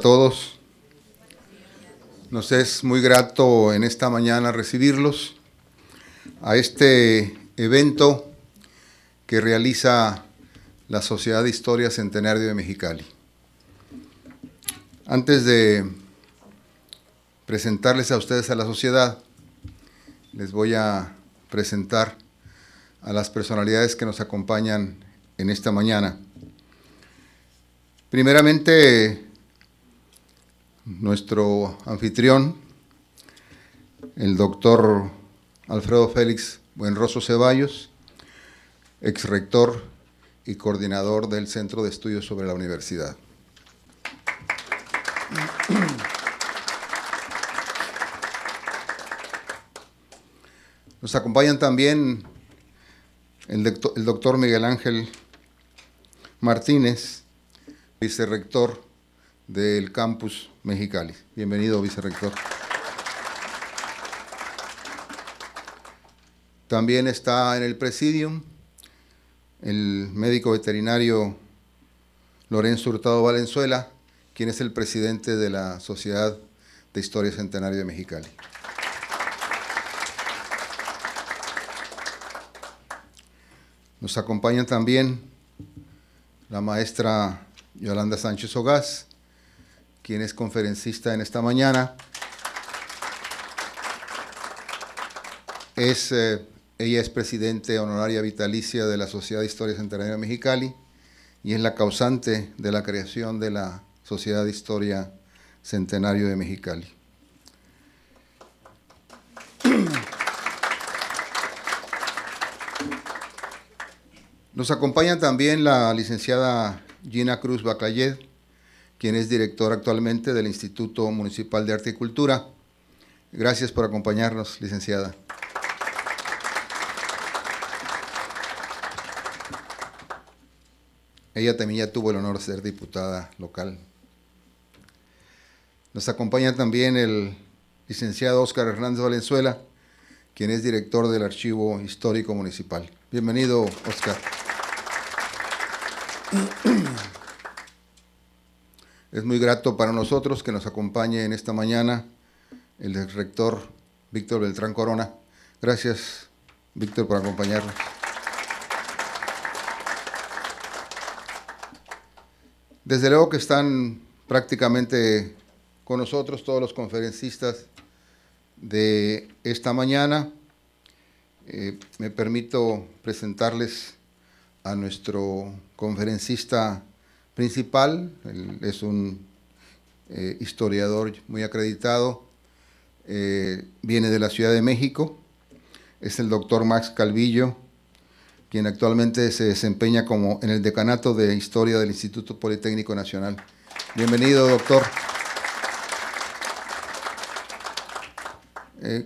todos. Nos es muy grato en esta mañana recibirlos a este evento que realiza la Sociedad de Historia Centenario de Mexicali. Antes de presentarles a ustedes a la sociedad, les voy a presentar a las personalidades que nos acompañan en esta mañana. Primeramente, nuestro anfitrión, el doctor Alfredo Félix Buenrostro Ceballos, exrector y coordinador del Centro de Estudios sobre la Universidad. Nos acompañan también el doctor Miguel Ángel Martínez, vicerrector del campus Mexicali. Bienvenido, vicerrector. También está en el presidium el médico veterinario Lorenzo Hurtado Valenzuela, quien es el presidente de la Sociedad de Historia Centenario de Mexicali. Nos acompaña también la maestra Yolanda Sánchez Ogaz, quien es conferencista en esta mañana. Ella es presidente honoraria vitalicia de la Sociedad de Historia Centenario de Mexicali y es la causante de la creación de la Sociedad de Historia Centenario de Mexicali. Nos acompaña también la licenciada Gina Cruz Bacallet, quien es directora actualmente del Instituto Municipal de Arte y Cultura. Gracias por acompañarnos, licenciada. Ella también ya tuvo el honor de ser diputada local. Nos acompaña también el licenciado Óscar Hernández Valenzuela, quien es director del Archivo Histórico Municipal. Bienvenido, Óscar. Es muy grato para nosotros que nos acompañe en esta mañana el rector Víctor Beltrán Corona. Gracias, Víctor, por acompañarnos. Desde luego que están prácticamente con nosotros todos los conferencistas de esta mañana. Me permito presentarles a nuestro conferencista principal. Él es un historiador muy acreditado, viene de la Ciudad de México, es el doctor Max Calvillo, quien actualmente se desempeña como en el decanato de Historia del Instituto Politécnico Nacional. Bienvenido, doctor.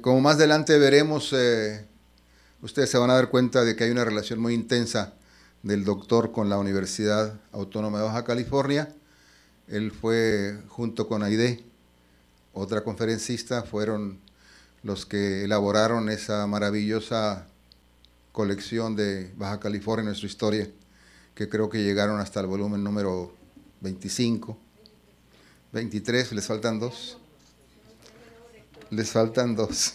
Como más adelante veremos, ustedes se van a dar cuenta de que hay una relación muy intensa del doctor con la Universidad Autónoma de Baja California. Él fue, junto con Aide, otra conferencista, fueron los que elaboraron esa maravillosa colección de Baja California, nuestra historia, que creo que llegaron hasta el volumen número 25, 23, les faltan dos. Les faltan dos.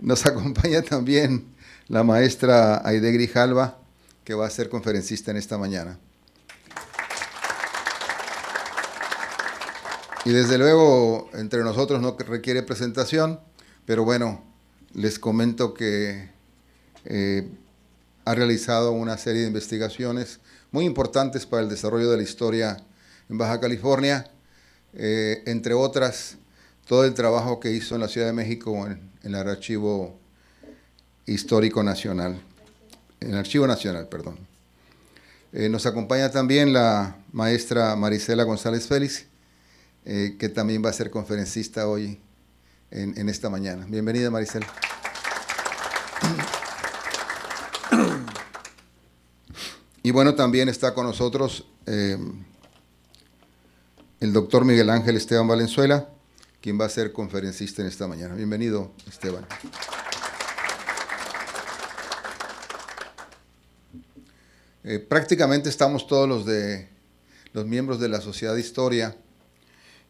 Nos acompaña también la maestra Aide Grijalva, que va a ser conferencista en esta mañana. Y desde luego, entre nosotros no requiere presentación, pero bueno, les comento que ha realizado una serie de investigaciones muy importantes para el desarrollo de la historia en Baja California, entre otras, todo el trabajo que hizo en la Ciudad de México en el Archivo Histórico Nacional, en el Archivo Nacional, perdón. Nos acompaña también la maestra Marisela González Félix, que también va a ser conferencista hoy en esta mañana. Bienvenida, Marisela. Y bueno, también está con nosotros el doctor Miguel Ángel Esteban Valenzuela, quien va a ser conferencista en esta mañana. Bienvenido, Esteban. Prácticamente estamos todos los de los miembros de la Sociedad de Historia.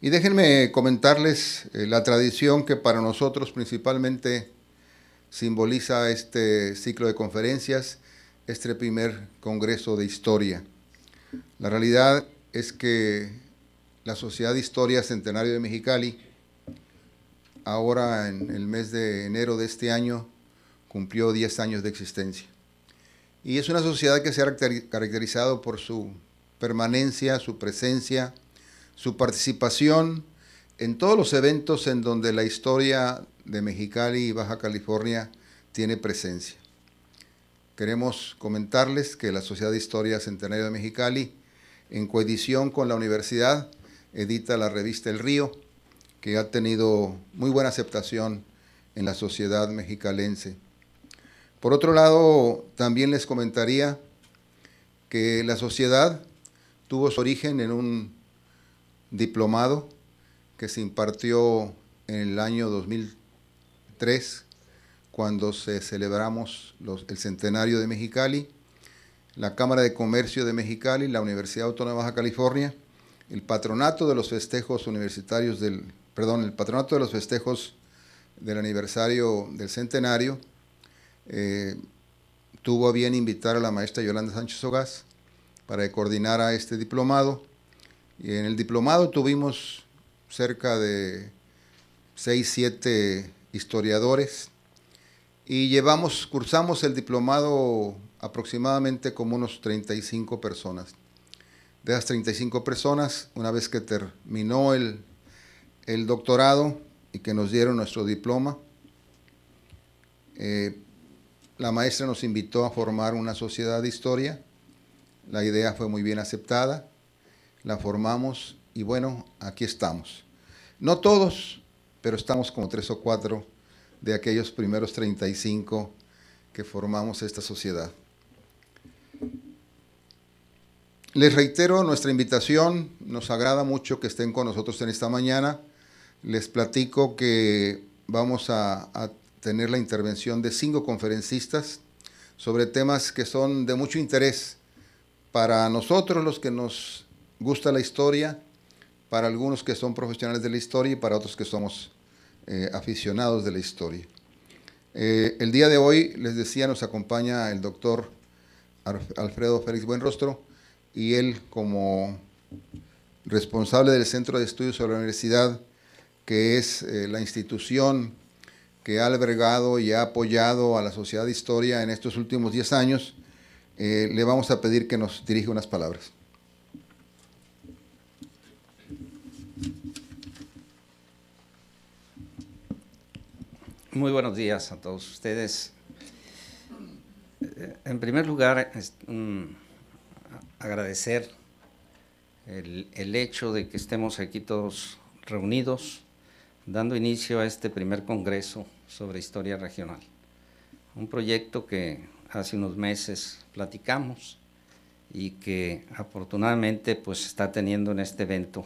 Y déjenme comentarles la tradición que para nosotros principalmente simboliza este ciclo de conferencias, este primer Congreso de Historia. La realidad es que la Sociedad de Historia Centenario de Mexicali, ahora en el mes de enero de este año, cumplió 10 años de existencia. Y es una sociedad que se ha caracterizado por su permanencia, su presencia, su participación en todos los eventos en donde la historia de Mexicali y Baja California tiene presencia. Queremos comentarles que la Sociedad de Historia Centenario de Mexicali, en coedición con la universidad, edita la revista El Río, que ha tenido muy buena aceptación en la sociedad mexicalense. Por otro lado, también les comentaría que la sociedad tuvo su origen en un diplomado que se impartió en el año 2003, cuando celebramos el centenario de Mexicali, la Cámara de Comercio de Mexicali, la Universidad Autónoma de Baja California, el patronato de los festejos universitarios el patronato de los festejos del aniversario del centenario, tuvo a bien invitar a la maestra Yolanda Sánchez Ogaz para que coordinara este diplomado. Y en el diplomado tuvimos cerca de 6, 7 historiadores y cursamos el diplomado aproximadamente como unos 35 personas. De esas 35 personas, una vez que terminó el doctorado y que nos dieron nuestro diploma, la maestra nos invitó a formar una sociedad de historia. La idea fue muy bien aceptada, la formamos y bueno, aquí estamos. No todos, pero estamos como 3 o 4 de aquellos primeros 35 que formamos esta sociedad. Les reitero nuestra invitación, nos agrada mucho que estén con nosotros en esta mañana. Les platico que vamos a tener la intervención de 5 conferencistas sobre temas que son de mucho interés para nosotros, los que nos gusta la historia, para algunos que son profesionales de la historia y para otros que somos aficionados de la historia. El día de hoy, les decía, nos acompaña el doctor Alfredo Félix Buenrostro, y él, como responsable del Centro de Estudios sobre la Universidad, que es la institución que ha albergado y ha apoyado a la Sociedad de Historia en estos últimos 10 años, le vamos a pedir que nos dirija unas palabras. Muy buenos días a todos ustedes. En primer lugar, agradecer el hecho de que estemos aquí todos reunidos, dando inicio a este primer congreso sobre historia regional. Un proyecto que hace unos meses platicamos y que afortunadamente pues está teniendo en este evento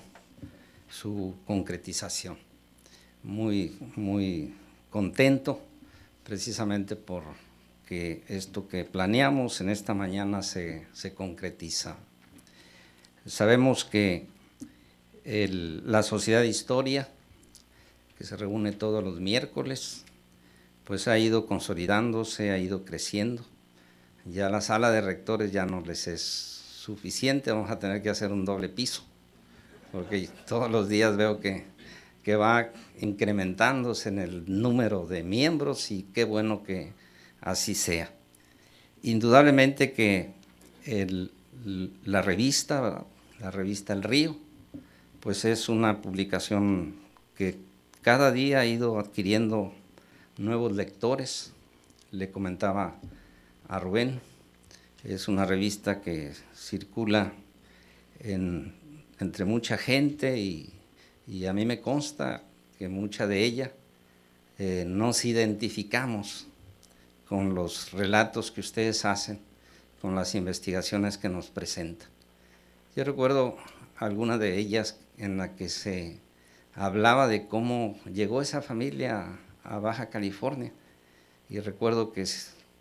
su concretización. Muy contento precisamente porque esto que planeamos en esta mañana se concretiza. Sabemos que la Sociedad de Historia, que se reúne todos los miércoles, pues ha ido consolidándose, ha ido creciendo. Ya la sala de rectores ya no les es suficiente, vamos a tener que hacer un doble piso, porque todos los días veo que va incrementándose en el número de miembros y qué bueno que así sea. Indudablemente que la revista El Río, pues es una publicación que cada día ha ido adquiriendo nuevos lectores. Le comentaba a Rubén, es una revista que circula entre mucha gente y a mí me consta que mucha de ella nos identificamos con los relatos que ustedes hacen, con las investigaciones que nos presentan. Yo recuerdo alguna de ellas en la que se hablaba de cómo llegó esa familia a Baja California, y recuerdo que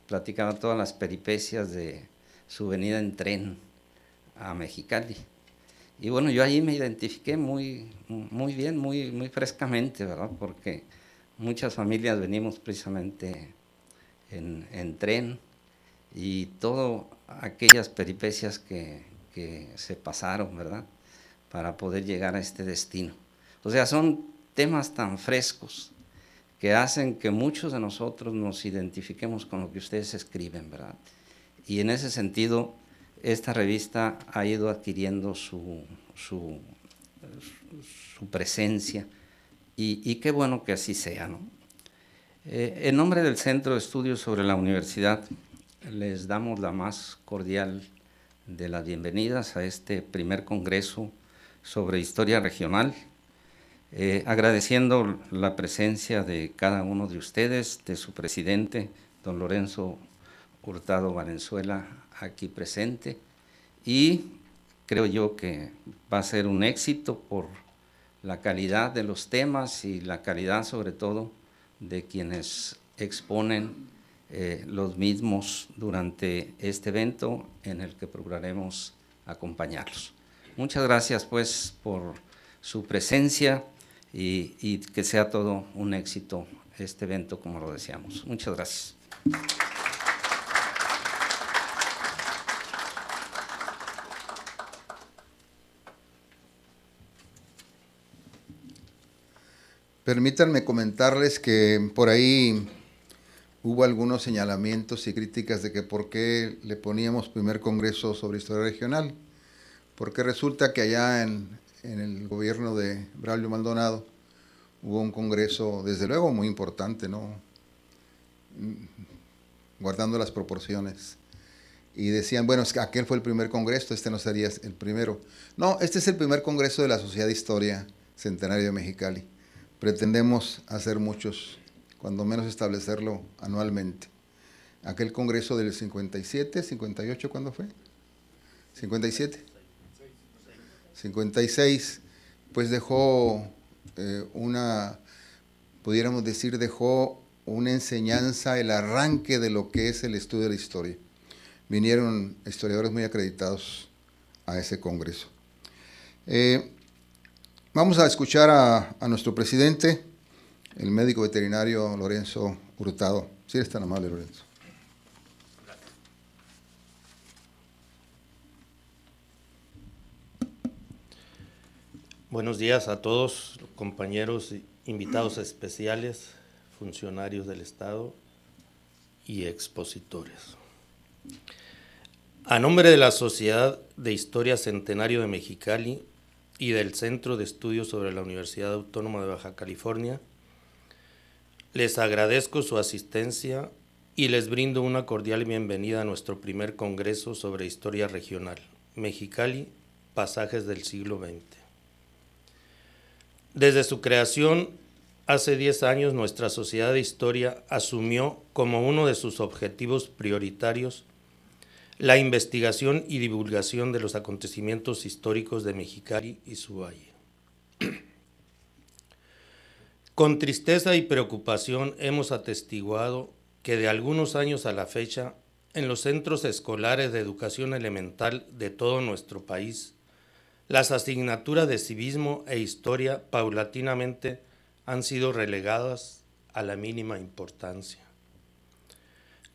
platicaba todas las peripecias de su venida en tren a Mexicali. Y bueno, yo ahí me identifiqué muy bien, muy frescamente, ¿verdad? Porque muchas familias venimos precisamente en tren y todas aquellas peripecias que se pasaron, ¿verdad? Para poder llegar a este destino. O sea, son temas tan frescos que hacen que muchos de nosotros nos identifiquemos con lo que ustedes escriben, ¿verdad? Y en ese sentido, esta revista ha ido adquiriendo su presencia y qué bueno que así sea, ¿no? En nombre del Centro de Estudios sobre la Universidad, les damos la más cordial de las bienvenidas a este primer congreso sobre historia regional, agradeciendo la presencia de cada uno de ustedes, de su presidente, don Lorenzo Hurtado Valenzuela, aquí presente, y creo yo que va a ser un éxito por la calidad de los temas y la calidad sobre todo de quienes exponen los mismos durante este evento en el que procuraremos acompañarlos. Muchas gracias pues por su presencia y que sea todo un éxito este evento como lo deseamos. Muchas gracias. Permítanme comentarles que por ahí hubo algunos señalamientos y críticas de que por qué le poníamos primer congreso sobre historia regional, porque resulta que allá en el gobierno de Braulio Maldonado hubo un congreso, desde luego, muy importante, ¿no? Guardando las proporciones. Y decían, bueno, es que aquel fue el primer congreso, este no sería el primero. No, este es el primer congreso de la Sociedad de Historia Centenario de Mexicali. Pretendemos hacer muchos, cuando menos establecerlo anualmente. Aquel congreso del 57, 58, ¿cuándo fue? 57. 56, pues dejó pudiéramos decir, dejó una enseñanza, el arranque de lo que es el estudio de la historia. Vinieron historiadores muy acreditados a ese congreso. Vamos a escuchar a nuestro presidente, el médico veterinario Lorenzo Hurtado. Si eres tan amable, Lorenzo. Buenos días a todos, compañeros, invitados especiales, funcionarios del Estado y expositores. A nombre de la Sociedad de Historia Centenario de Mexicali y del Centro de Estudios sobre la Universidad Autónoma de Baja California, les agradezco su asistencia y les brindo una cordial bienvenida a nuestro primer Congreso sobre Historia Regional, Mexicali, Pasajes del siglo XX. Desde su creación, hace 10 años, nuestra Sociedad de Historia asumió como uno de sus objetivos prioritarios la investigación y divulgación de los acontecimientos históricos de Mexicali y su valle. Con tristeza y preocupación hemos atestiguado que de algunos años a la fecha, en los centros escolares de educación elemental de todo nuestro país, las asignaturas de civismo e historia paulatinamente han sido relegadas a la mínima importancia.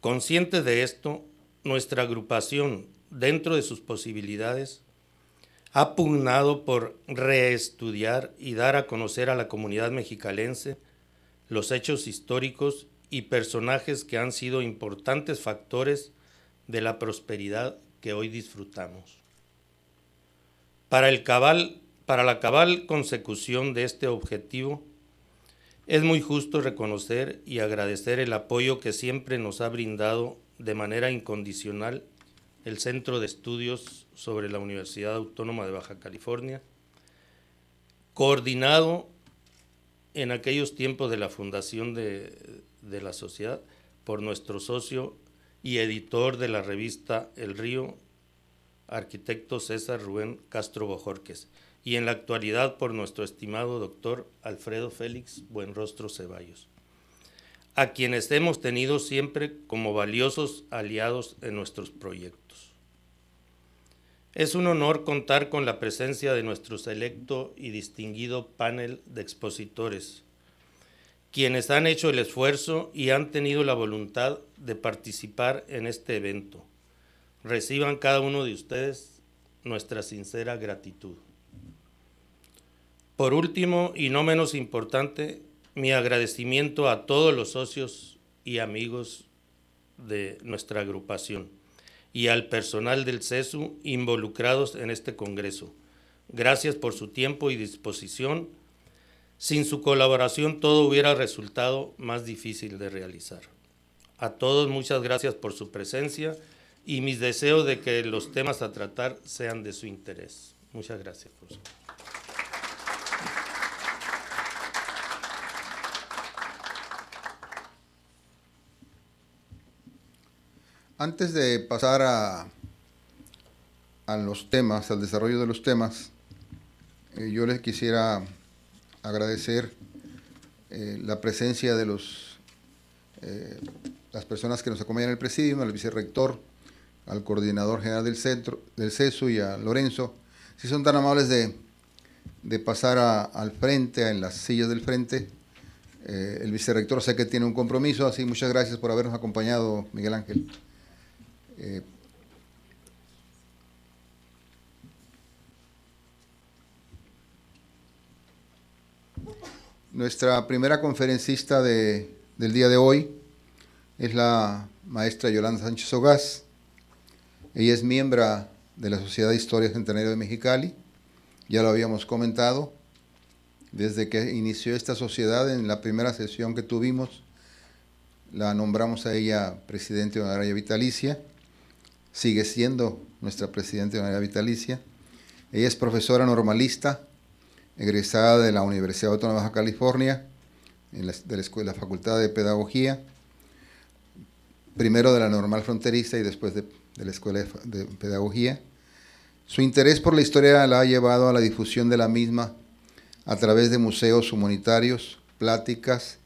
Consciente de esto, nuestra agrupación, dentro de sus posibilidades, ha pugnado por reestudiar y dar a conocer a la comunidad mexicalense los hechos históricos y personajes que han sido importantes factores de la prosperidad que hoy disfrutamos. Para la cabal consecución de este objetivo, es muy justo reconocer y agradecer el apoyo que siempre nos ha brindado de manera incondicional el Centro de Estudios sobre la Universidad Autónoma de Baja California, coordinado en aquellos tiempos de la fundación de la sociedad por nuestro socio y editor de la revista El Río, arquitecto César Rubén Castro Bojorquez, y en la actualidad por nuestro estimado doctor Alfredo Félix Buenrostro Ceballos, a quienes hemos tenido siempre como valiosos aliados en nuestros proyectos. Es un honor contar con la presencia de nuestro selecto y distinguido panel de expositores, quienes han hecho el esfuerzo y han tenido la voluntad de participar en este evento. Reciban cada uno de ustedes nuestra sincera gratitud. Por último, y no menos importante, mi agradecimiento a todos los socios y amigos de nuestra agrupación y al personal del CESU involucrados en este congreso. Gracias por su tiempo y disposición. Sin su colaboración todo hubiera resultado más difícil de realizar. A todos muchas gracias por su presencia y mis deseos de que los temas a tratar sean de su interés. Muchas gracias, profesor. Antes de pasar a los temas, al desarrollo de los temas, yo les quisiera agradecer la presencia de las personas que nos acompañan en el presidium, al vicerrector, al coordinador general del CESU y a Lorenzo. Si son tan amables de pasar al frente, en las sillas del frente. El vicerrector sé que tiene un compromiso, así muchas gracias por habernos acompañado, Miguel Ángel. Nuestra primera conferencista del día de hoy es la maestra Yolanda Sánchez Sogaz. Ella es miembro de la Sociedad de Historia Centenario de Mexicali, ya lo habíamos comentado, desde que inició esta sociedad en la primera sesión que tuvimos, la nombramos a ella presidente honoraria vitalicia, sigue siendo nuestra presidenta honoraria vitalicia. Ella es profesora normalista, egresada de la Universidad Autónoma de Baja California, de la Facultad de Pedagogía, primero de la Normal Fronteriza y después de la Escuela de Pedagogía. Su interés por la historia la ha llevado a la difusión de la misma a través de museos humanitarios, pláticas,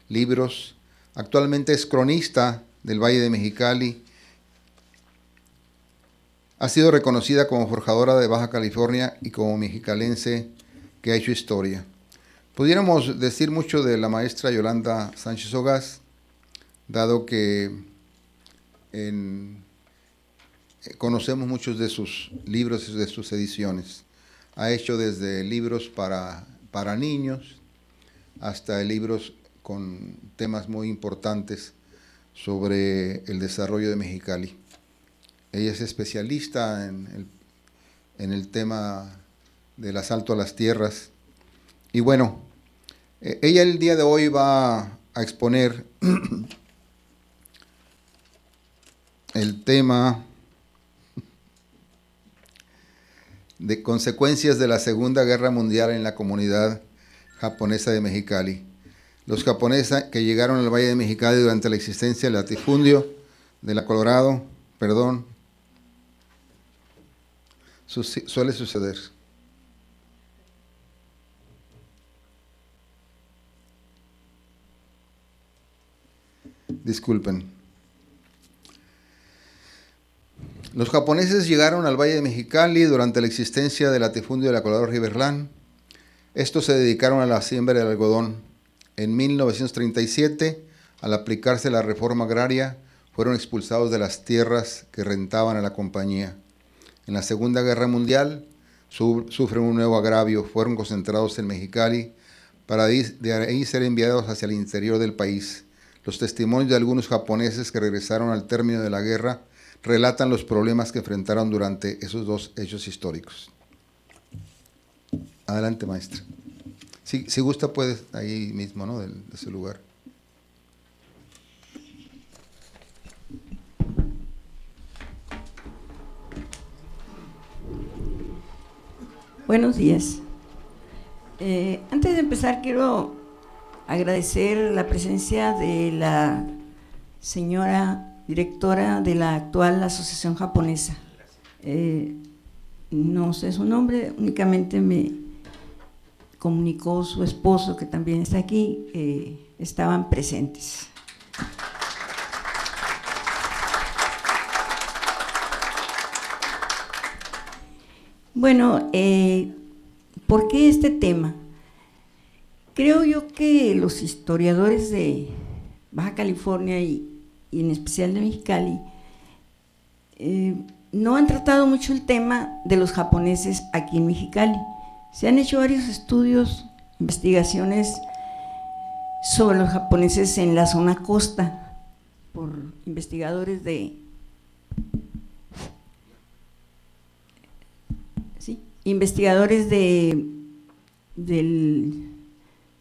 libros. Actualmente es cronista del Valle de Mexicali. Ha sido reconocida como forjadora de Baja California y como mexicalense que ha hecho historia. Pudiéramos decir mucho de la maestra Yolanda Sánchez Sogaz, dado que conocemos muchos de sus libros y de sus ediciones. Ha hecho desde libros para niños hasta libros con temas muy importantes sobre el desarrollo de Mexicali. Ella es especialista en el tema del asalto a las tierras. Y bueno, ella el día de hoy va a exponer el tema de consecuencias de la Segunda Guerra Mundial en la comunidad japonesa de Mexicali. Los japoneses que llegaron al Valle de Mexicali durante la existencia del latifundio de la Colorado, suele suceder. Disculpen. Los japoneses llegaron al Valle de Mexicali durante la existencia del latifundio de la Colorado Riverland. Estos se dedicaron a la siembra del algodón. En 1937, al aplicarse la reforma agraria, fueron expulsados de las tierras que rentaban a la compañía. En la Segunda Guerra Mundial, sufren un nuevo agravio. Fueron concentrados en Mexicali para de ahí ser enviados hacia el interior del país. Los testimonios de algunos japoneses que regresaron al término de la guerra relatan los problemas que enfrentaron durante esos dos hechos históricos. Adelante, maestra. Si gusta, puedes ahí mismo, ¿no? De ese lugar. Buenos días. Antes de empezar, quiero agradecer la presencia de la señora directora de la actual Asociación Japonesa. No sé su nombre, únicamente me comunicó su esposo, que también está aquí, estaban presentes. Bueno, ¿por qué este tema? Creo yo que los historiadores de Baja California y en especial de Mexicali no han tratado mucho el tema de los japoneses aquí en Mexicali. Se han hecho varios estudios, investigaciones sobre los japoneses en la zona costa por investigadores de del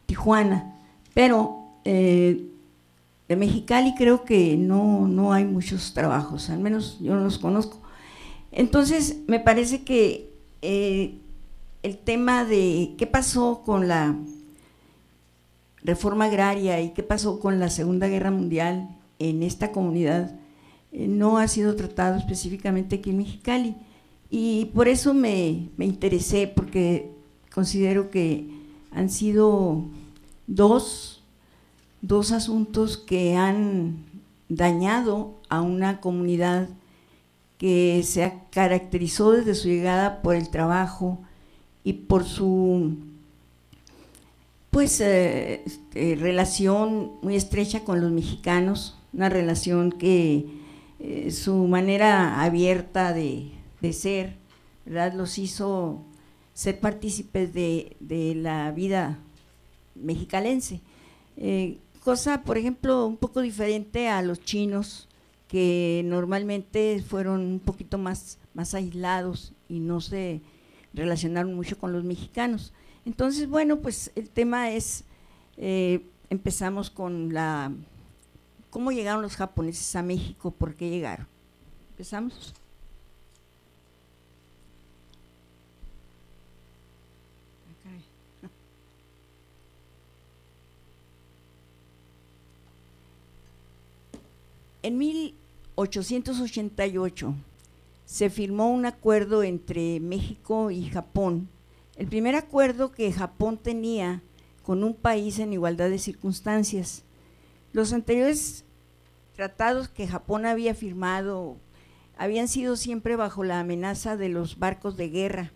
Tijuana, pero de Mexicali creo que no hay muchos trabajos, al menos yo no los conozco. Entonces me parece que el tema de qué pasó con la reforma agraria y qué pasó con la Segunda Guerra Mundial en esta comunidad no ha sido tratado específicamente aquí en Mexicali, y por eso me interesé, porque considero que han sido dos asuntos que han dañado a una comunidad que se caracterizó desde su llegada por el trabajo y por su relación muy estrecha con los mexicanos, una relación que su manera abierta de ser, ¿verdad?, los hizo ser partícipes de la vida mexicalense. Cosa, por ejemplo, un poco diferente a los chinos, que normalmente fueron un poquito más aislados y no se relacionaron mucho con los mexicanos. Entonces, bueno, pues el tema es, empezamos con cómo llegaron los japoneses a México, por qué llegaron. ¿Empezamos? En 1888 se firmó un acuerdo entre México y Japón, el primer acuerdo que Japón tenía con un país en igualdad de circunstancias. Los anteriores tratados que Japón había firmado habían sido siempre bajo la amenaza de los barcos de guerra,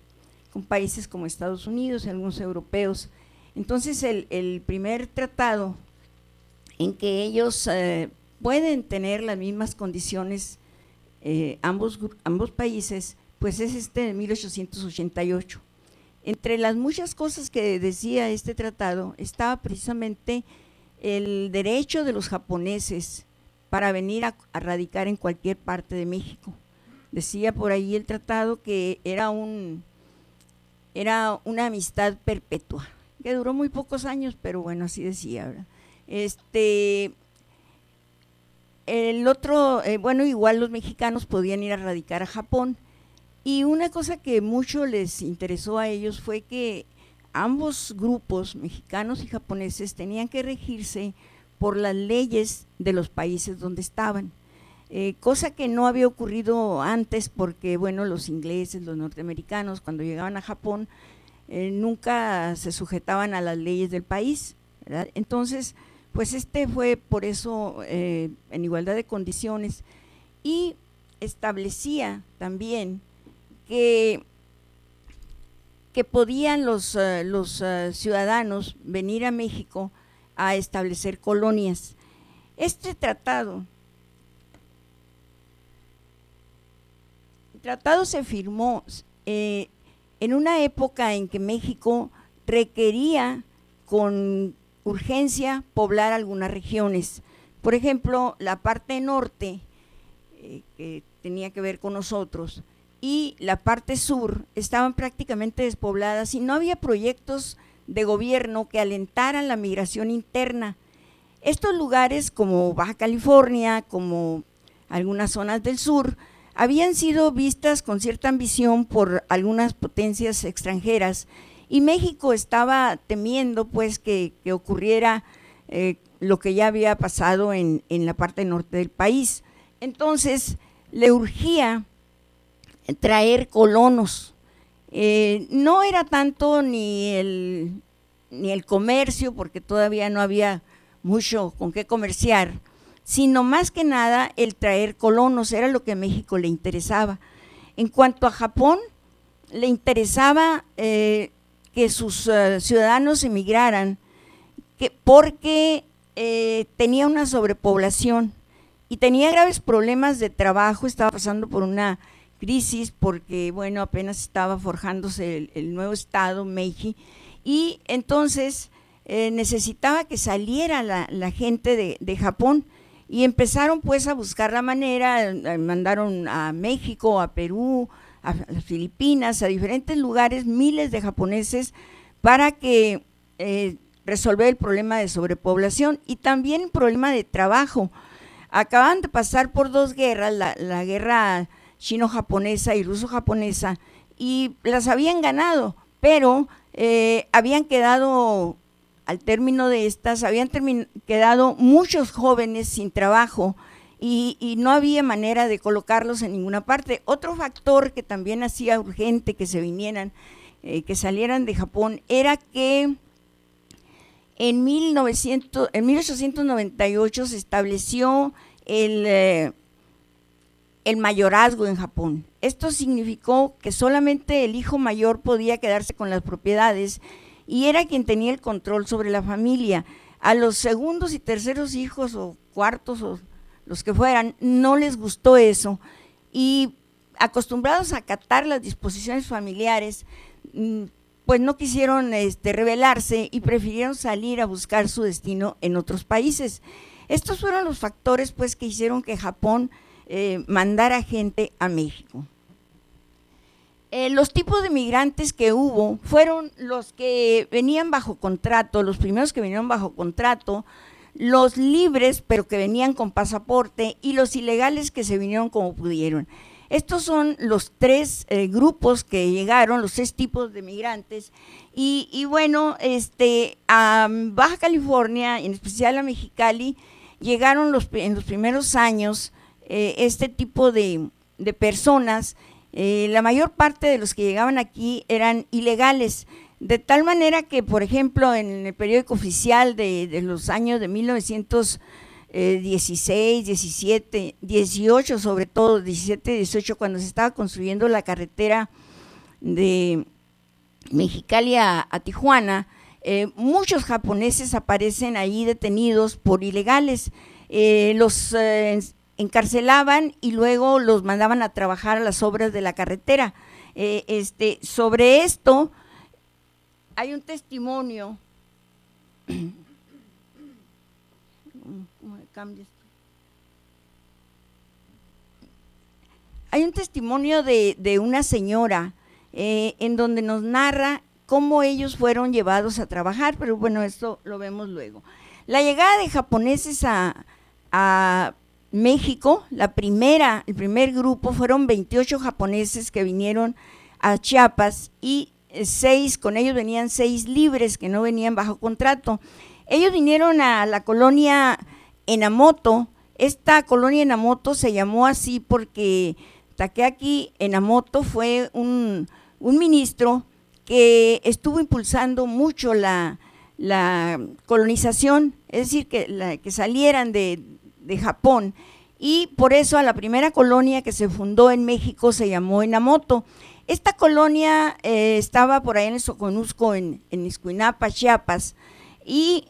con países como Estados Unidos y algunos europeos. Entonces el primer tratado en que ellos pueden tener las mismas condiciones, ambos países, pues es este de 1888. Entre las muchas cosas que decía este tratado estaba precisamente el derecho de los japoneses para venir a radicar en cualquier parte de México. Decía por ahí el tratado que era una amistad perpetua, que duró muy pocos años, pero bueno, así decía, ¿verdad? Igual los mexicanos podían ir a radicar a Japón, y una cosa que mucho les interesó a ellos fue que ambos grupos, mexicanos y japoneses, tenían que regirse por las leyes de los países donde estaban, cosa que no había ocurrido antes, porque bueno, los ingleses, los norteamericanos, cuando llegaban a Japón, nunca se sujetaban a las leyes del país, ¿verdad? Entonces, pues fue por eso en igualdad de condiciones, y establecía también que podían los ciudadanos venir a México a establecer colonias. Este tratado se firmó en una época en que México requería con urgencia poblar algunas regiones. Por ejemplo, la parte norte, que tenía que ver con nosotros, y la parte sur estaban prácticamente despobladas y no había proyectos de gobierno que alentaran la migración interna. Estos lugares, como Baja California, como algunas zonas del sur, habían sido vistas con cierta ambición por algunas potencias extranjeras, y México estaba temiendo pues que ocurriera lo que ya había pasado en la parte norte del país. Entonces le urgía traer colonos. No era tanto ni el comercio, porque todavía no había mucho con qué comerciar, sino más que nada el traer colonos, era lo que a México le interesaba. En cuanto a Japón, le interesaba que sus ciudadanos emigraran, porque tenía una sobrepoblación y tenía graves problemas de trabajo, estaba pasando por una crisis porque, bueno, apenas estaba forjándose el nuevo estado, Meiji, y entonces necesitaba que saliera la gente de Japón, y empezaron pues a buscar la manera, mandaron a México, a Perú, a las Filipinas, a diferentes lugares, miles de japoneses para que resolver el problema de sobrepoblación y también el problema de trabajo. Acaban de pasar por dos guerras, la guerra chino-japonesa y ruso-japonesa, y las habían ganado, pero habían quedado, al término de estas, habían quedado muchos jóvenes sin trabajo y no había manera de colocarlos en ninguna parte. Otro factor que también hacía urgente que se vinieran, que salieran de Japón, era que en 1898 se estableció el mayorazgo en Japón. Esto significó que solamente el hijo mayor podía quedarse con las propiedades y era quien tenía el control sobre la familia. A los segundos y terceros hijos o cuartos o los que fueran, no les gustó eso y, acostumbrados a acatar las disposiciones familiares, pues no quisieron rebelarse y prefirieron salir a buscar su destino en otros países. Estos fueron los factores pues que hicieron que Japón mandara gente a México. Los tipos de migrantes que hubo fueron los que venían bajo contrato, los primeros que vinieron bajo contrato, los libres pero que venían con pasaporte y los ilegales que se vinieron como pudieron. Estos son los tres grupos que llegaron, los tres tipos de migrantes, y bueno, a Baja California, en especial a Mexicali, llegaron en los primeros años este tipo de personas. La mayor parte de los que llegaban aquí eran ilegales, de tal manera que, por ejemplo, en el periódico oficial de los años de 1916, 17, 18, sobre todo 17, 18, cuando se estaba construyendo la carretera de Mexicali a Tijuana, muchos japoneses aparecen ahí detenidos por ilegales. Los encarcelaban y luego los mandaban a trabajar a las obras de la carretera. Sobre esto hay un testimonio. Hay un testimonio de una señora en donde nos narra cómo ellos fueron llevados a trabajar, pero bueno, esto lo vemos luego. La llegada de japoneses a México, el primer grupo fueron 28 japoneses que vinieron a Chiapas y con ellos venían 6 libres que no venían bajo contrato. Ellos vinieron a la colonia Enamoto. Esta colonia Enamoto se llamó así porque Takeaki Enamoto fue un ministro que estuvo impulsando mucho la colonización, es decir, que salieran de Japón, y por eso a la primera colonia que se fundó en México se llamó Enamoto. Esta colonia estaba por ahí en el Soconusco, en Iscuinapa, Chiapas, y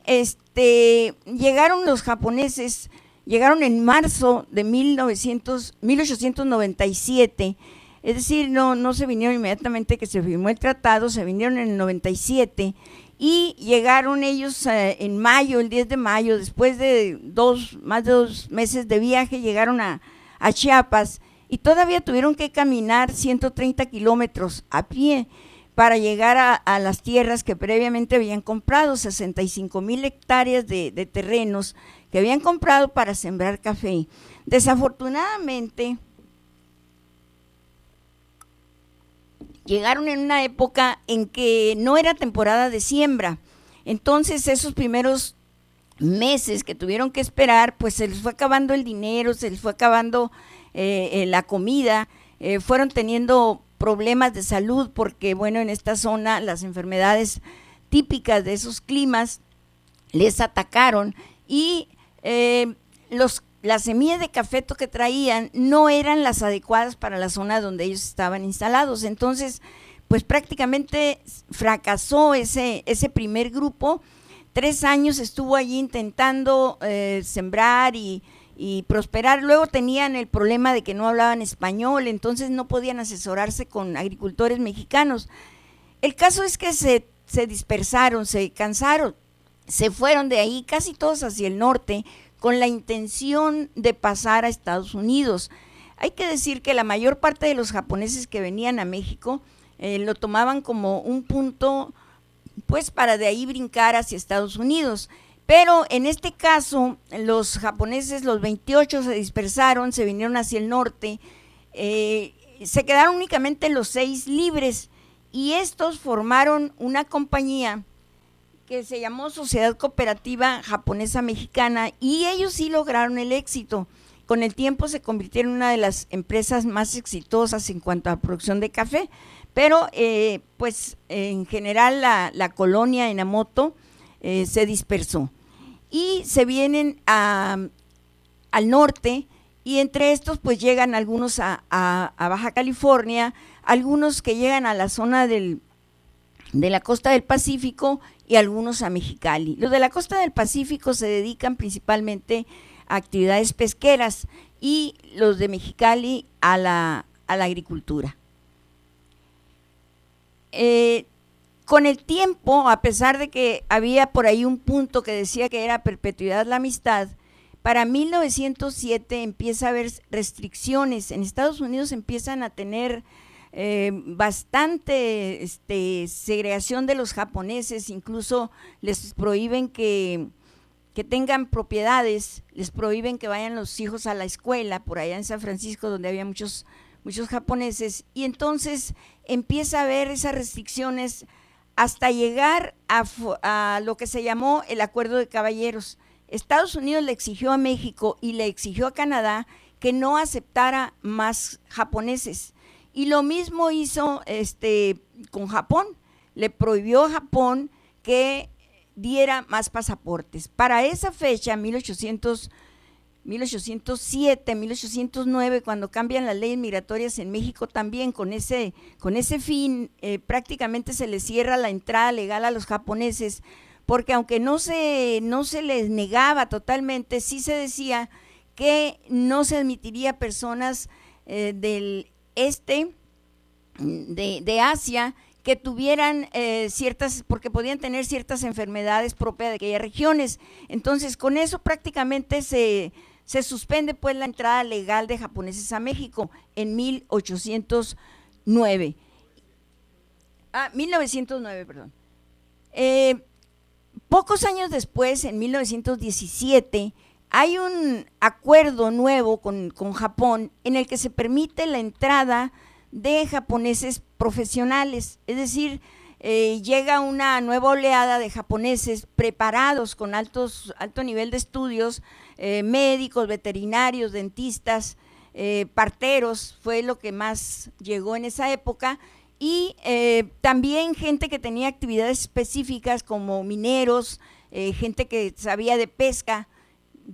llegaron los japoneses, llegaron en marzo de 1897, es decir, no se vinieron inmediatamente que se firmó el tratado, se vinieron en el 97, y llegaron ellos en mayo, el 10 de mayo, después de más de 2 meses de viaje, llegaron a Chiapas, y todavía tuvieron que caminar 130 kilómetros a pie para llegar a las tierras que previamente habían comprado, 65,000 hectáreas de terrenos que habían comprado para sembrar café. Desafortunadamente, llegaron en una época en que no era temporada de siembra, entonces esos primeros meses que tuvieron que esperar, pues se les fue acabando el dinero, se les fue acabando la comida, fueron teniendo problemas de salud porque, bueno, en esta zona las enfermedades típicas de esos climas les atacaron y las semillas de cafeto que traían no eran las adecuadas para la zona donde ellos estaban instalados. Entonces, pues prácticamente fracasó ese primer grupo. 3 años estuvo allí intentando sembrar y prosperar. Luego tenían el problema de que no hablaban español, entonces no podían asesorarse con agricultores mexicanos. El caso es que se dispersaron, se cansaron, se fueron de ahí casi todos hacia el norte con la intención de pasar a Estados Unidos. Hay que decir que la mayor parte de los japoneses que venían a México lo tomaban como un punto, pues para de ahí brincar hacia Estados Unidos. Pero en este caso, los japoneses, los 28 se dispersaron, se vinieron hacia el norte, se quedaron únicamente los 6 libres, y estos formaron una compañía que se llamó Sociedad Cooperativa Japonesa Mexicana, y ellos sí lograron el éxito. Con el tiempo se convirtieron en una de las empresas más exitosas en cuanto a producción de café, pero pues en general la colonia Enamoto se dispersó y se vienen al norte, y entre estos pues llegan algunos a Baja California, algunos que llegan a la zona de la costa del Pacífico y algunos a Mexicali. Los de la costa del Pacífico se dedican principalmente a actividades pesqueras y los de Mexicali a la agricultura. Con el tiempo, a pesar de que había por ahí un punto que decía que era perpetuidad la amistad, para 1907 empieza a haber restricciones. En Estados Unidos empiezan a tener bastante segregación de los japoneses, incluso les prohíben que tengan propiedades, les prohíben que vayan los hijos a la escuela, por allá en San Francisco, donde había muchos japoneses, y entonces empieza a haber esas restricciones hasta llegar a lo que se llamó el Acuerdo de Caballeros. Estados Unidos le exigió a México y le exigió a Canadá que no aceptara más japoneses, y lo mismo hizo con Japón, le prohibió a Japón que diera más pasaportes. Para esa fecha, 1807, 1809, cuando cambian las leyes migratorias en México, también con ese fin, prácticamente se les cierra la entrada legal a los japoneses, porque aunque no se les negaba totalmente, sí se decía que no se admitiría personas del este de Asia que tuvieran porque podían tener ciertas enfermedades propias de aquellas regiones. Entonces, con eso prácticamente se suspende pues la entrada legal de japoneses a México en 1909, perdón. Pocos años después, en 1917, hay un acuerdo nuevo con Japón en el que se permite la entrada de japoneses profesionales, es decir, llega una nueva oleada de japoneses preparados con alto nivel de estudios, médicos, veterinarios, dentistas, parteros, fue lo que más llegó en esa época, y también gente que tenía actividades específicas como mineros, gente que sabía de pesca,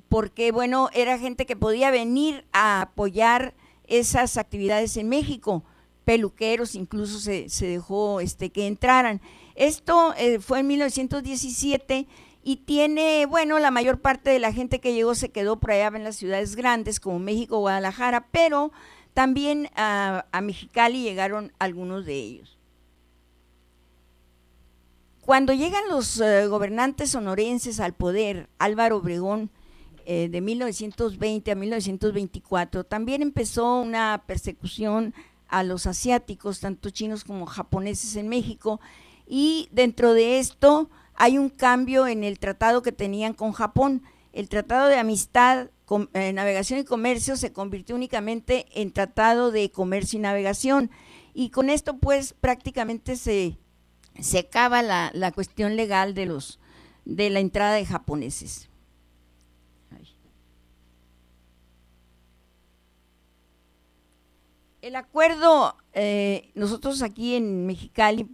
porque bueno, era gente que podía venir a apoyar esas actividades en México. Peluqueros incluso se dejó que entraran. Esto fue en 1917 y tiene, bueno, la mayor parte de la gente que llegó se quedó por allá en las ciudades grandes como México, Guadalajara, pero también a Mexicali llegaron algunos de ellos. Cuando llegan los gobernantes sonorenses al poder, Álvaro Obregón, de 1920 a 1924, también empezó una persecución a los asiáticos, tanto chinos como japoneses en México, y dentro de esto hay un cambio en el tratado que tenían con Japón. El tratado de amistad, navegación y comercio se convirtió únicamente en tratado de comercio y navegación, y con esto pues prácticamente se acaba la cuestión legal de la entrada de japoneses. El acuerdo, nosotros aquí en Mexicali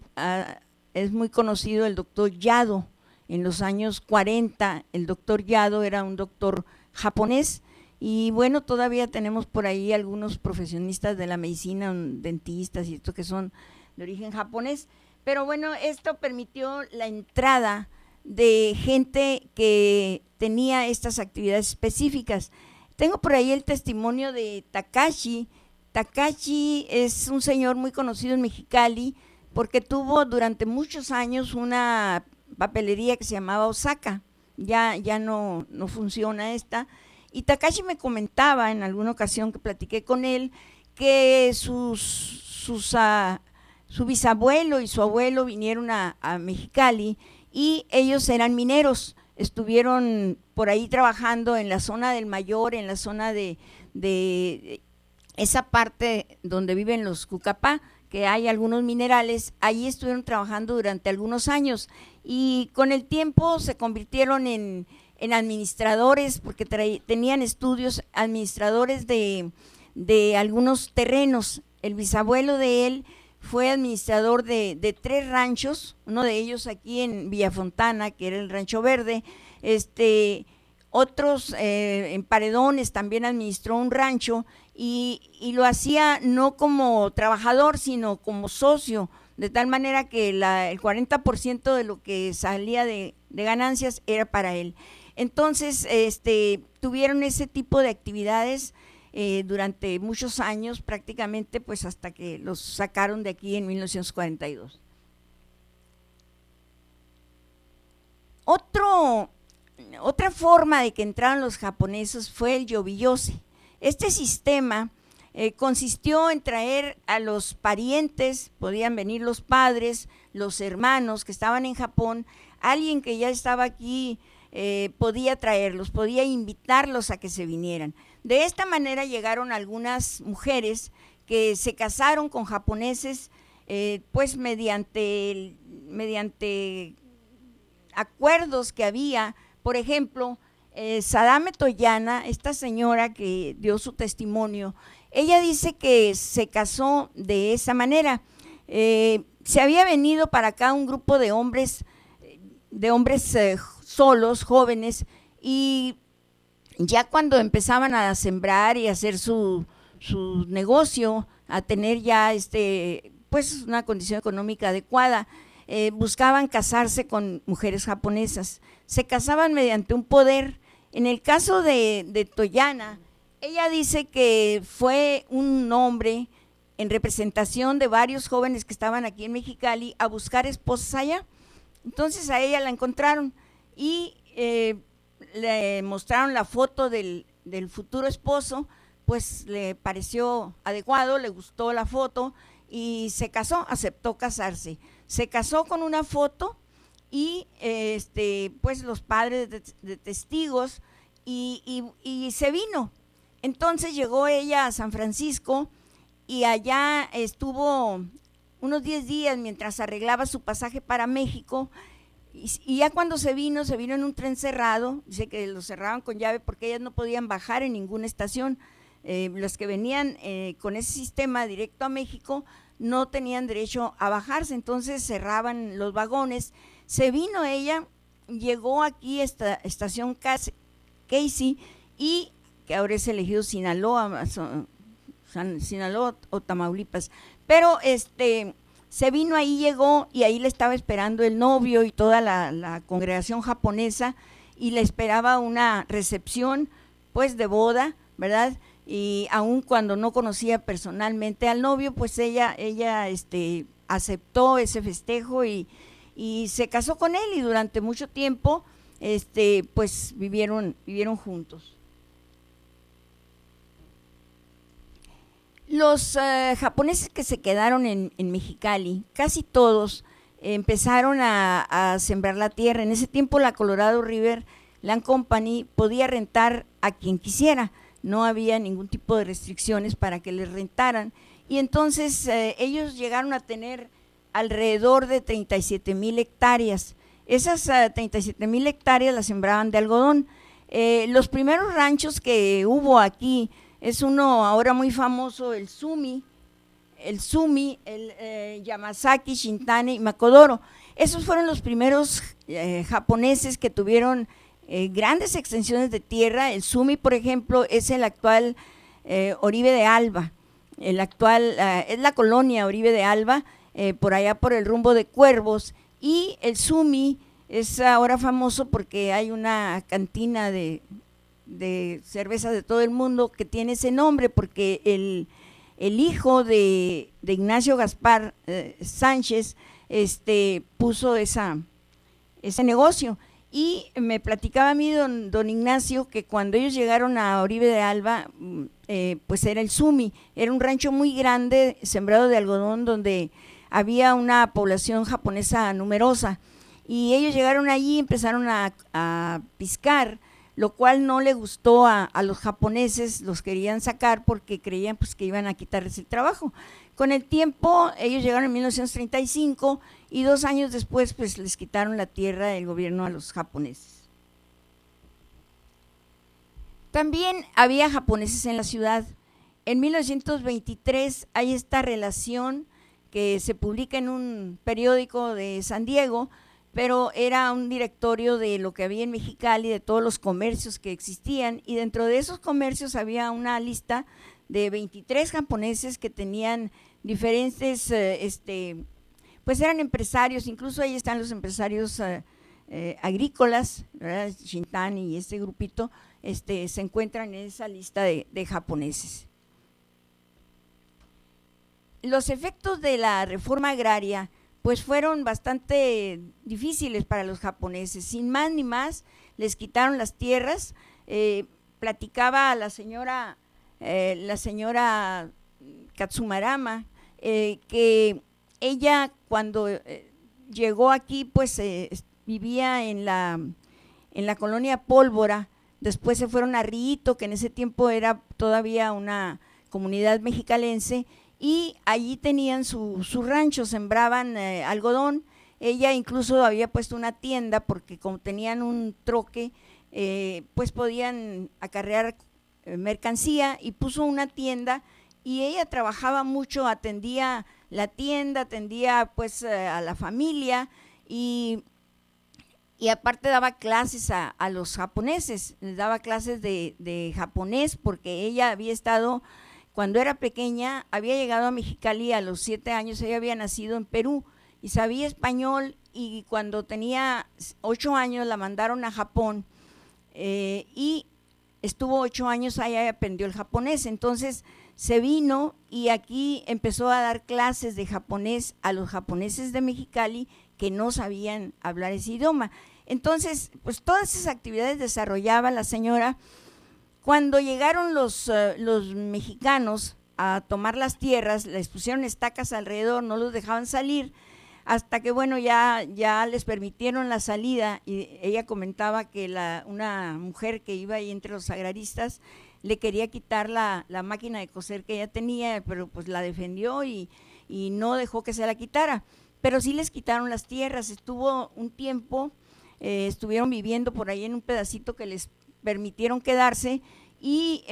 es muy conocido el doctor Yado. En los años 40 el doctor Yado era un doctor japonés, y bueno, todavía tenemos por ahí algunos profesionistas de la medicina, dentistas y esto, que son de origen japonés. Pero bueno, esto permitió la entrada de gente que tenía estas actividades específicas. Tengo por ahí el testimonio de Takashi. Takashi es un señor muy conocido en Mexicali porque tuvo durante muchos años una papelería que se llamaba Osaka. Ya no funciona esta. Y Takashi me comentaba en alguna ocasión que platiqué con él que su bisabuelo y su abuelo vinieron a Mexicali y ellos eran mineros, estuvieron por ahí trabajando en la zona del Mayor, en la zona de esa parte donde viven los Cucapá, que hay algunos minerales, ahí estuvieron trabajando durante algunos años y con el tiempo se convirtieron en administradores, porque tenían estudios, administradores de algunos terrenos. El bisabuelo de él fue administrador de 3 ranchos, uno de ellos aquí en Villafontana, que era el Rancho Verde, otros en Paredones también administró un rancho y lo hacía no como trabajador, sino como socio, de tal manera que el 40% de lo que salía de ganancias era para él. Entonces, tuvieron ese tipo de actividades durante muchos años, prácticamente pues hasta que los sacaron de aquí en 1942. Otra forma de que entraron los japoneses fue el yobiyose. Este sistema consistió en traer a los parientes, podían venir los padres, los hermanos que estaban en Japón, alguien que ya estaba aquí podía traerlos, podía invitarlos a que se vinieran. De esta manera llegaron algunas mujeres que se casaron con japoneses, pues mediante acuerdos que había. Por ejemplo, Sadame Toyana, esta señora que dio su testimonio, ella dice que se casó de esa manera. Se había venido para acá un grupo de hombres solos, jóvenes, y ya cuando empezaban a sembrar y a hacer su negocio, a tener ya pues una condición económica adecuada, buscaban casarse con mujeres japonesas. Se casaban mediante un poder. En el caso de Toyana, ella dice que fue un hombre en representación de varios jóvenes que estaban aquí en Mexicali a buscar esposas allá. Entonces a ella la encontraron y le mostraron la foto del futuro esposo, pues le pareció adecuado, le gustó la foto y se casó, aceptó casarse. Se casó con una foto y pues los padres de testigos y se vino. Entonces llegó ella a San Francisco y allá estuvo unos 10 días mientras arreglaba su pasaje para México y ya cuando se vino en un tren cerrado, dice que lo cerraban con llave porque ellas no podían bajar en ninguna estación. Los que venían con ese sistema directo a México no tenían derecho a bajarse, entonces cerraban los vagones. Se vino ella, llegó aquí a esta estación Casey y que ahora es elegido Sinaloa o Tamaulipas, pero se vino ahí, llegó y ahí le estaba esperando el novio y toda la congregación japonesa y le esperaba una recepción pues de boda, ¿verdad? Y aun cuando no conocía personalmente al novio, pues ella aceptó ese festejo y se casó con él y durante mucho tiempo pues vivieron juntos. Los japoneses que se quedaron en Mexicali, casi todos empezaron a sembrar la tierra. En ese tiempo la Colorado River Land Company podía rentar a quien quisiera, no había ningún tipo de restricciones para que les rentaran y entonces ellos llegaron a tener alrededor de 37,000 hectáreas. Esas 37,000 hectáreas las sembraban de algodón. Los primeros ranchos que hubo aquí es uno ahora muy famoso, el Sumi, el Yamazaki, Shintane y Makodoro. Esos fueron los primeros japoneses que tuvieron grandes extensiones de tierra. El Sumi, por ejemplo, es el actual Oribe de Alba, es la colonia Oribe de Alba. por allá por el rumbo de Cuervos, y el Sumi es ahora famoso porque hay una cantina de cerveza de todo el mundo que tiene ese nombre, porque el hijo de Ignacio Gaspar Sánchez puso ese negocio. Y me platicaba a mí don Ignacio que cuando ellos llegaron a Oribe de Alba, pues era el Sumi, era un rancho muy grande, sembrado de algodón, donde había una población japonesa numerosa, y ellos llegaron allí y empezaron a piscar, lo cual no le gustó a los japoneses, los querían sacar porque creían pues que iban a quitarles el trabajo. Con el tiempo, ellos llegaron en 1935 y 2 años después pues les quitaron la tierra del gobierno a los japoneses. También había japoneses en la ciudad. En 1923 hay esta relación que se publica en un periódico de San Diego, pero era un directorio de lo que había en Mexicali, de todos los comercios que existían, y dentro de esos comercios había una lista de 23 japoneses que tenían diferentes, pues eran empresarios, incluso ahí están los empresarios agrícolas, ¿verdad? Shintani y este grupito se encuentran en esa lista de japoneses. Los efectos de la reforma agraria pues fueron bastante difíciles para los japoneses. Sin más ni más, les quitaron las tierras. Platicaba a la señora Katsumarama, que ella cuando llegó aquí pues vivía en la colonia Pólvora, después se fueron a Rito, que en ese tiempo era todavía una comunidad mexicalense, y allí tenían su rancho, sembraban algodón. Ella incluso había puesto una tienda porque como tenían un troque, pues podían acarrear mercancía, y puso una tienda, y ella trabajaba mucho, atendía la tienda, atendía pues a la familia, y aparte daba clases a los japoneses, les daba clases de japonés, porque ella había estado, cuando era pequeña, había llegado a Mexicali a los 7 años, ella había nacido en Perú y sabía español, y cuando tenía 8 años la mandaron a Japón y estuvo 8 años allá y aprendió el japonés. Entonces se vino y aquí empezó a dar clases de japonés a los japoneses de Mexicali que no sabían hablar ese idioma. Entonces, pues todas esas actividades desarrollaba la señora. Cuando llegaron los mexicanos a tomar las tierras, les pusieron estacas alrededor, no los dejaban salir, hasta que bueno, ya les permitieron la salida, y ella comentaba que una mujer que iba ahí entre los agraristas le quería quitar la máquina de coser que ella tenía, pero pues la defendió y no dejó que se la quitara, pero sí les quitaron las tierras. Estuvo un tiempo, estuvieron viviendo por ahí en un pedacito que les permitieron quedarse, y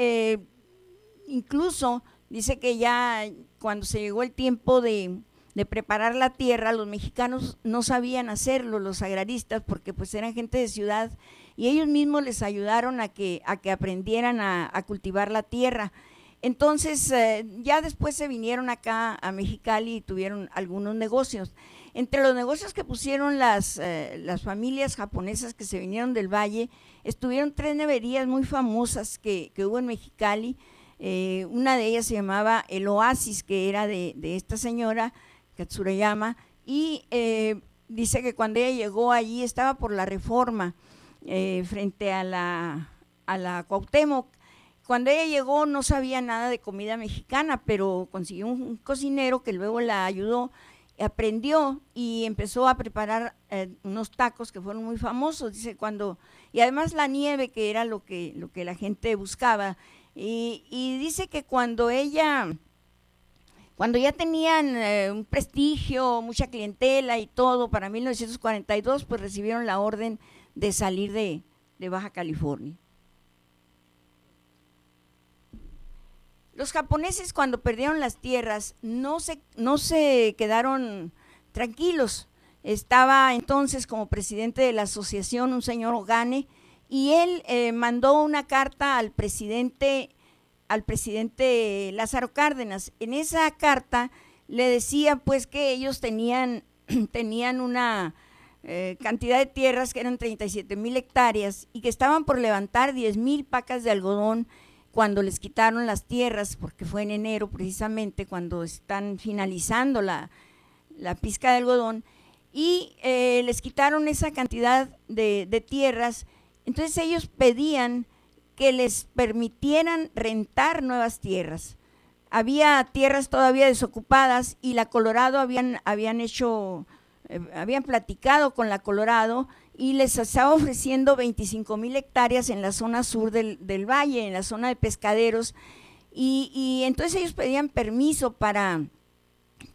incluso dice que ya cuando se llegó el tiempo de preparar la tierra, los mexicanos no sabían hacerlo, los agraristas, porque pues eran gente de ciudad, y ellos mismos les ayudaron a que aprendieran a cultivar la tierra. Entonces ya después se vinieron acá a Mexicali y tuvieron algunos negocios. Entre los negocios que pusieron las familias japonesas que se vinieron del valle, estuvieron 3 neverías muy famosas que hubo en Mexicali. Una de ellas se llamaba El Oasis, que era de esta señora Katsurayama, y dice que cuando ella llegó allí estaba por la Reforma, frente a la Cuauhtémoc. Cuando ella llegó no sabía nada de comida mexicana, pero consiguió un cocinero que luego la ayudó, aprendió y empezó a preparar unos tacos que fueron muy famosos, dice, y además la nieve, que era lo que la gente buscaba, y dice que cuando ya tenían un prestigio, mucha clientela y todo, para 1942 pues recibieron la orden de salir de Baja California. Los japoneses, cuando perdieron las tierras, no se quedaron tranquilos. Estaba entonces como presidente de la asociación un señor Ogane, y él mandó una carta al presidente Lázaro Cárdenas. En esa carta le decía pues que ellos tenían una cantidad de tierras que eran 37,000 hectáreas y que estaban por levantar 10,000 pacas de algodón cuando les quitaron las tierras, porque fue en enero precisamente cuando están finalizando la pizca de algodón, y les quitaron esa cantidad de tierras. Entonces ellos pedían que les permitieran rentar nuevas tierras. Había tierras todavía desocupadas y la Colorado habían platicado con la Colorado y les estaba ofreciendo 25,000 hectáreas en la zona sur del valle, en la zona de pescaderos, y entonces ellos pedían permiso para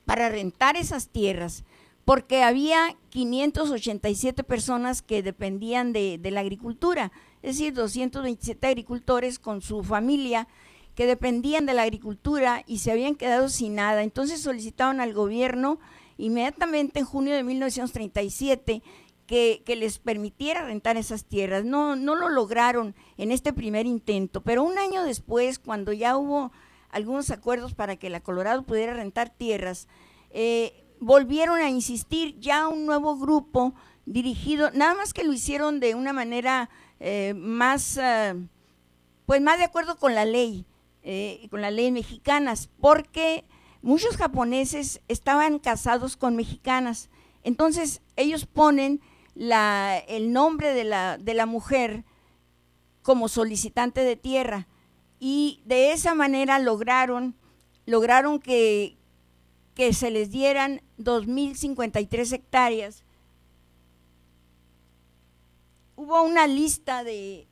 rentar esas tierras, porque había 587 personas que dependían de la agricultura, es decir, 227 agricultores con su familia que dependían de la agricultura y se habían quedado sin nada. Entonces solicitaron al gobierno inmediatamente en junio de 1937 que les permitiera rentar esas tierras. No lo lograron en este primer intento, pero un año después, cuando ya hubo algunos acuerdos para que la Colorado pudiera rentar tierras, volvieron a insistir ya un nuevo grupo dirigido, nada más que lo hicieron de una manera más de acuerdo con la ley mexicanas, porque muchos japoneses estaban casados con mexicanas. Entonces ellos ponen el nombre de la mujer como solicitante de tierra, y de esa manera lograron que se les dieran 2,053 hectáreas. Hubo una lista de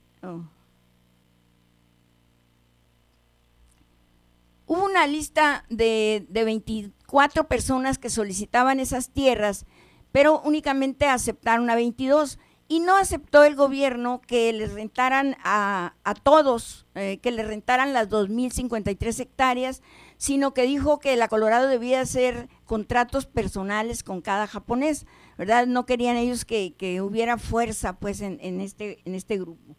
de 24 personas que solicitaban esas tierras, pero únicamente aceptaron a 22, y no aceptó el gobierno que les rentaran a todos, que les rentaran las 2,053 hectáreas, sino que dijo que la Colorado debía hacer contratos personales con cada japonés, ¿verdad? No querían ellos que hubiera fuerza pues en este grupo.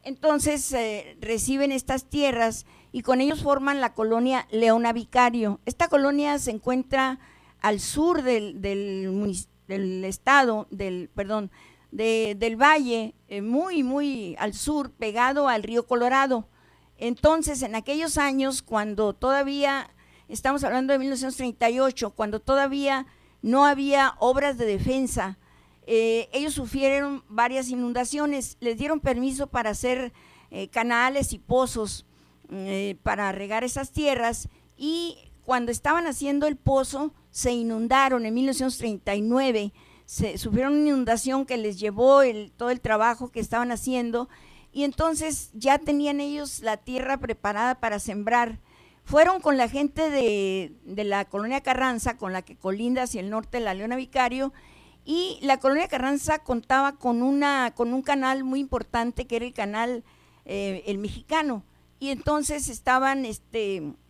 Entonces reciben estas tierras y con ellos forman la colonia Leona Vicario. Esta colonia se encuentra al sur del valle, muy al sur, pegado al río Colorado. Entonces, en aquellos años, cuando todavía, estamos hablando de 1938, cuando todavía no había obras de defensa, ellos sufrieron varias inundaciones, les dieron permiso para hacer canales y pozos para regar esas tierras, y cuando estaban haciendo el pozo se inundaron en 1939, sufrieron una inundación que les llevó todo el trabajo que estaban haciendo, y entonces ya tenían ellos la tierra preparada para sembrar. Fueron con la gente de la colonia Carranza, con la que colinda hacia el norte de la Leona Vicario, y la colonia Carranza contaba con un canal muy importante que era el canal El Mexicano, y entonces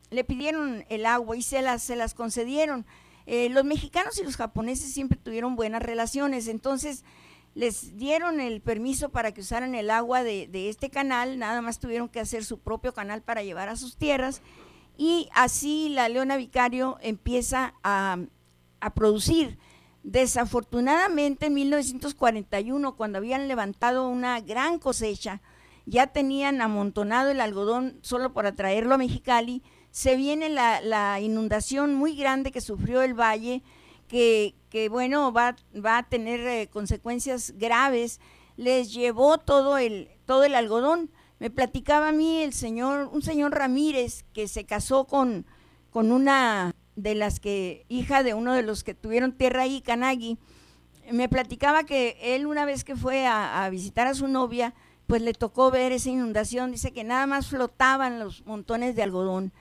le pidieron el agua y se las concedieron. Los mexicanos y los japoneses siempre tuvieron buenas relaciones, entonces les dieron el permiso para que usaran el agua de este canal, nada más tuvieron que hacer su propio canal para llevar a sus tierras, y así la Leona Vicario empieza a producir. Desafortunadamente en 1941, cuando habían levantado una gran cosecha, ya tenían amontonado el algodón solo para traerlo a Mexicali, se viene la inundación muy grande que sufrió el valle, que bueno, va a tener consecuencias graves. Les llevó todo el algodón. Me platicaba a mí un señor Ramírez, que se casó con una de las hija de uno de los que tuvieron tierra ahí, Canagui. Me platicaba que él, una vez que fue a visitar a su novia, pues le tocó ver esa inundación, dice que nada más flotaban los montones de algodón.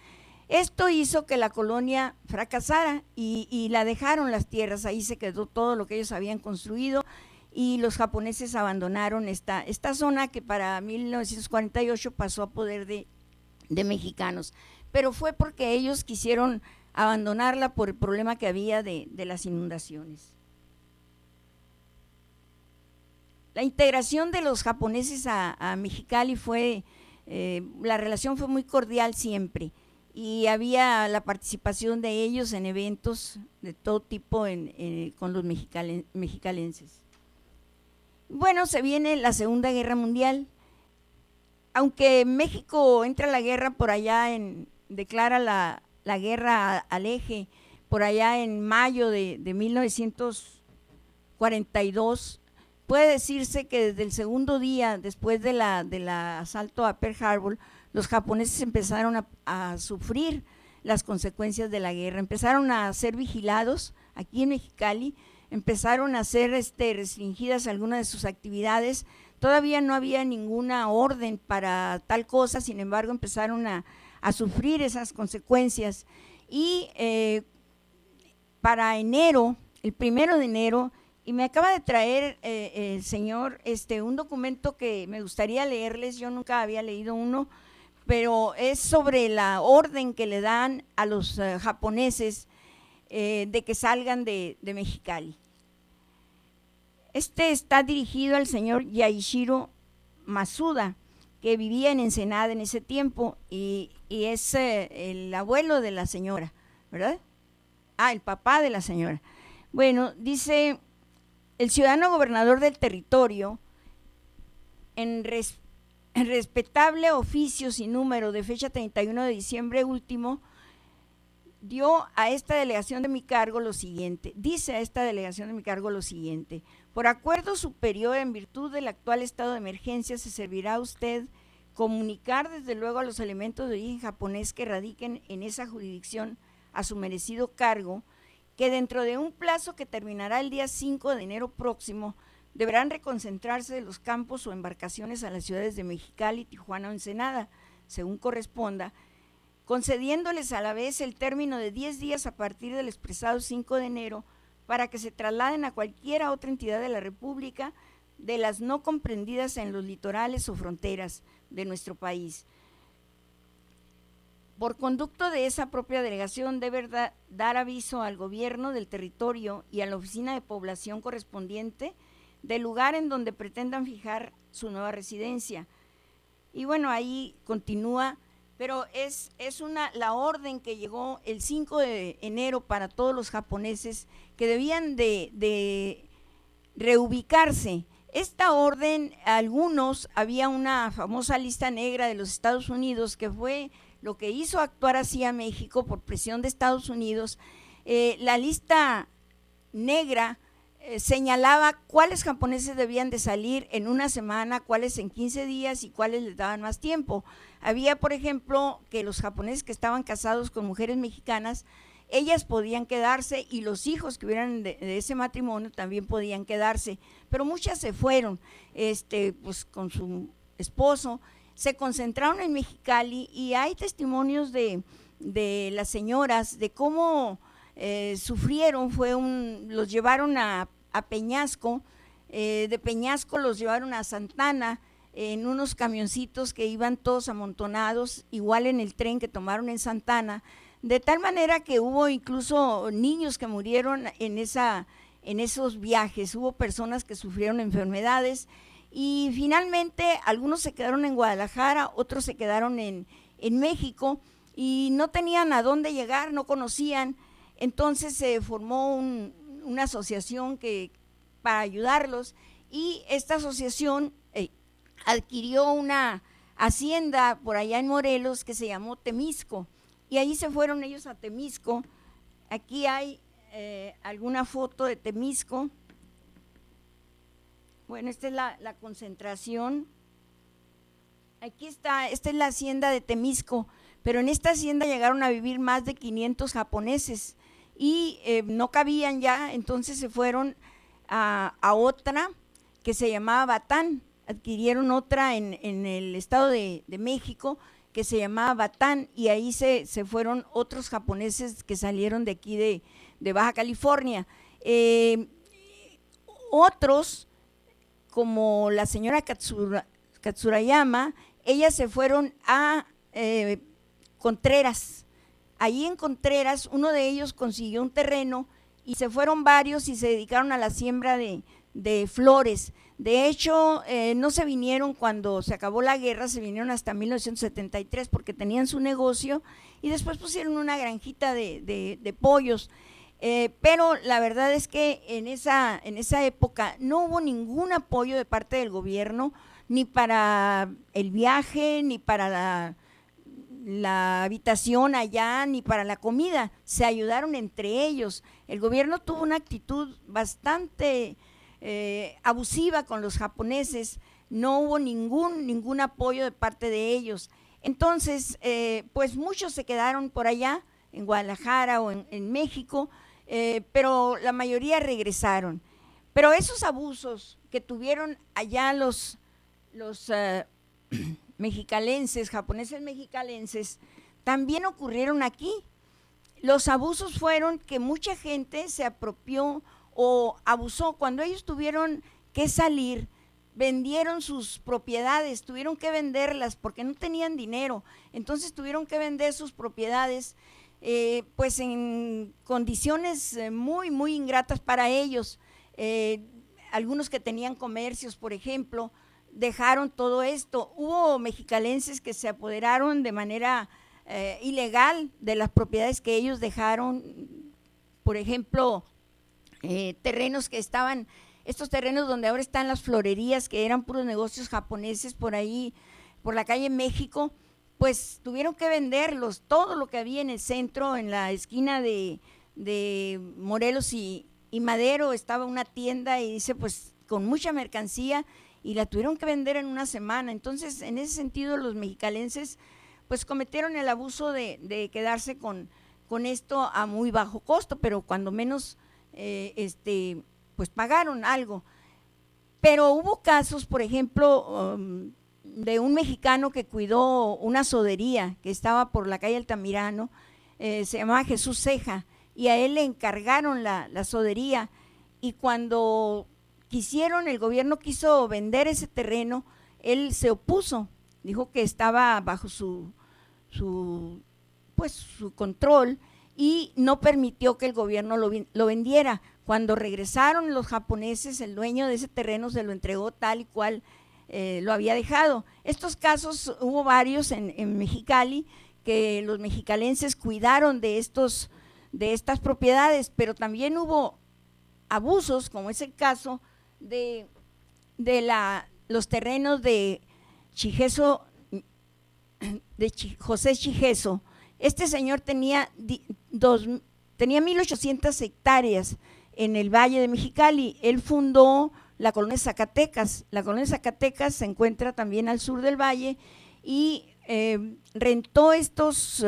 Esto hizo que la colonia fracasara y la dejaron las tierras, ahí se quedó todo lo que ellos habían construido, y los japoneses abandonaron esta zona que para 1948 pasó a poder de mexicanos, pero fue porque ellos quisieron abandonarla por el problema que había de las inundaciones. La integración de los japoneses a Mexicali la relación fue muy cordial siempre, y había la participación de ellos en eventos de todo tipo con los mexicalenses. Bueno, se viene la Segunda Guerra Mundial. Aunque México entra a la guerra por allá, declara la guerra al eje, por allá en mayo de 1942, puede decirse que desde el segundo día, después del asalto a Pearl Harbor, los japoneses empezaron a sufrir las consecuencias de la guerra, empezaron a ser vigilados aquí en Mexicali, empezaron a ser restringidas algunas de sus actividades. Todavía no había ninguna orden para tal cosa, sin embargo empezaron a sufrir esas consecuencias y para enero, el 1 de enero, y me acaba de traer el señor un documento que me gustaría leerles, yo nunca había leído uno, pero es sobre la orden que le dan a los japoneses de que salgan de Mexicali. Está dirigido al señor Yaishiro Masuda, que vivía en Ensenada en ese tiempo y es el abuelo de la señora, ¿verdad? El papá de la señora. Bueno, dice: el ciudadano gobernador del territorio, en respetable oficio sin número de fecha 31 de diciembre último, dio a esta delegación de mi cargo lo siguiente, por acuerdo superior en virtud del actual estado de emergencia se servirá a usted comunicar desde luego a los elementos de origen japonés que radiquen en esa jurisdicción a su merecido cargo que dentro de un plazo que terminará el día 5 de enero próximo deberán reconcentrarse de los campos o embarcaciones a las ciudades de Mexicali, Tijuana o Ensenada, según corresponda, concediéndoles a la vez el término de 10 días a partir del expresado 5 de enero para que se trasladen a cualquiera otra entidad de la República de las no comprendidas en los litorales o fronteras de nuestro país. Por conducto de esa propia delegación debe dar aviso al gobierno del territorio y a la oficina de población correspondiente del lugar en donde pretendan fijar su nueva residencia. Y bueno, ahí continúa, pero es la orden que llegó el 5 de enero para todos los japoneses que debían de reubicarse. Esta orden, había una famosa lista negra de los Estados Unidos que fue lo que hizo actuar así a México por presión de Estados Unidos. La lista negra señalaba cuáles japoneses debían de salir en una semana, cuáles en 15 días y cuáles les daban más tiempo. Había, por ejemplo, que los japoneses que estaban casados con mujeres mexicanas, ellas podían quedarse y los hijos que hubieran de ese matrimonio también podían quedarse, pero muchas se fueron pues con su esposo, se concentraron en Mexicali y hay testimonios de las señoras de cómo sufrieron. Los llevaron a Peñasco, de Peñasco los llevaron a Santana en unos camioncitos que iban todos amontonados, igual en el tren que tomaron en Santana, de tal manera que hubo incluso niños que murieron en esos viajes, hubo personas que sufrieron enfermedades y finalmente algunos se quedaron en Guadalajara, otros se quedaron en México y no tenían a dónde llegar, no conocían, entonces se formó una asociación para ayudarlos y esta asociación adquirió una hacienda por allá en Morelos que se llamó Temisco y ahí se fueron ellos a Temisco. Aquí hay alguna foto de Temisco. Bueno, esta es la concentración. Aquí está, esta es la hacienda de Temisco, pero en esta hacienda llegaron a vivir más de 500 japoneses y no cabían ya, entonces se fueron a otra que se llamaba Batán, adquirieron otra en el estado de México que se llamaba Batán y ahí se fueron otros japoneses que salieron de aquí de Baja California. Otros, como la señora Katsurayama, ellas se fueron a Contreras. Allí en Contreras uno de ellos consiguió un terreno y se fueron varios y se dedicaron a la siembra de de flores. De hecho, no se vinieron cuando se acabó la guerra, se vinieron hasta 1973 porque tenían su negocio y después pusieron una granjita de pollos. Pero la verdad es que en esa época no hubo ningún apoyo de parte del gobierno, ni para el viaje, ni para la habitación allá, ni para la comida. Se ayudaron entre ellos. El gobierno tuvo una actitud bastante abusiva con los japoneses, no hubo ningún apoyo de parte de ellos. Entonces, pues muchos se quedaron por allá, en Guadalajara o en México, pero la mayoría regresaron. Pero esos abusos que tuvieron allá los mexicalenses, japoneses mexicalenses, también ocurrieron aquí. Los abusos fueron que mucha gente se apropió o abusó. Cuando ellos tuvieron que salir, vendieron sus propiedades, tuvieron que venderlas porque no tenían dinero, entonces tuvieron que vender sus propiedades pues en condiciones muy, muy ingratas para ellos. Algunos que tenían comercios, por ejemplo, dejaron todo esto. Hubo mexicalenses que se apoderaron de manera ilegal de las propiedades que ellos dejaron, por ejemplo, terrenos que estaban, estos terrenos donde ahora están las florerías, que eran puros negocios japoneses por ahí, por la calle México, pues tuvieron que venderlos, todo lo que había en el centro, en la esquina de Morelos y Madero, estaba una tienda y dice pues con mucha mercancía y la tuvieron que vender en una semana. Entonces, en ese sentido, los mexicalenses pues cometieron el abuso de quedarse con esto a muy bajo costo, pero cuando menos pues pagaron algo. Pero hubo casos, por ejemplo, de un mexicano que cuidó una sodería que estaba por la calle Altamirano, se llamaba Jesús Ceja, y a él le encargaron la sodería, y cuando el gobierno quiso vender ese terreno, él se opuso, dijo que estaba bajo su control y no permitió que el gobierno lo vendiera. Cuando regresaron los japoneses, el dueño de ese terreno se lo entregó tal y cual lo había dejado. Estos casos hubo varios en Mexicali, que los mexicalenses cuidaron de estas propiedades, pero también hubo abusos, como es el caso de los terrenos de José Chigeso. Este señor tenía 1,800 hectáreas en el Valle de Mexicali. Él fundó la colonia Zacatecas. La colonia Zacatecas se encuentra también al sur del valle y rentó estas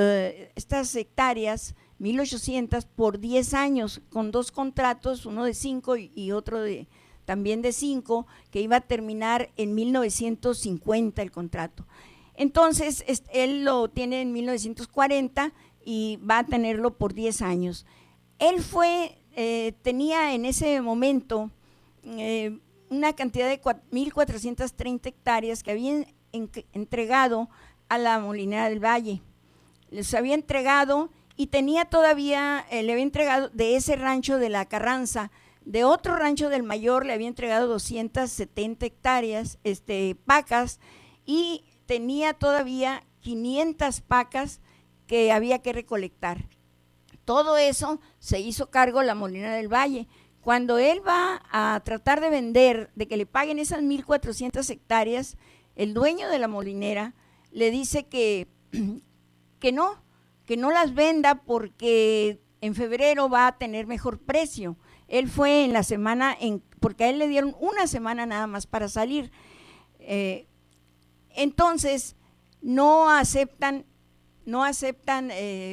hectáreas, 1,800 por 10 años, con 2 contratos, uno de 5 y otro también de 5, que iba a terminar en 1950 el contrato. Entonces, él lo tiene en 1940 y va a tenerlo por 10 años. Él tenía en ese momento una cantidad de 1,430 hectáreas que habían entregado a la Molinera del Valle. Les había entregado y tenía todavía, le había entregado de ese rancho de la Carranza, de otro rancho del Mayor le había entregado 270 hectáreas, pacas, y tenía todavía 500 pacas que había que recolectar. Todo eso se hizo cargo la Molinera del Valle. Cuando él va a tratar de vender, de que le paguen esas 1,400 hectáreas, el dueño de la molinera le dice que no las venda porque en febrero va a tener mejor precio. Él fue en la semana, porque a él le dieron una semana nada más para salir. Entonces, no aceptan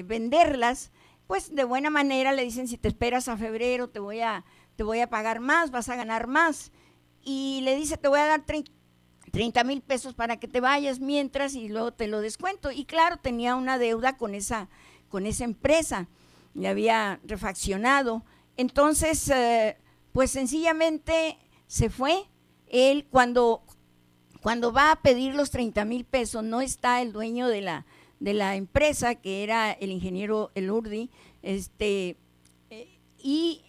venderlas, pues de buena manera le dicen, si te esperas a febrero te voy a pagar más, vas a ganar más. Y le dice, te voy a dar 30,000 pesos para que te vayas mientras y luego te lo descuento. Y claro, tenía una deuda con esa empresa, le había refaccionado. Entonces, pues sencillamente se fue. Él cuando va a pedir los 30,000 pesos, no está el dueño de la empresa, que era el ingeniero Elurdi, y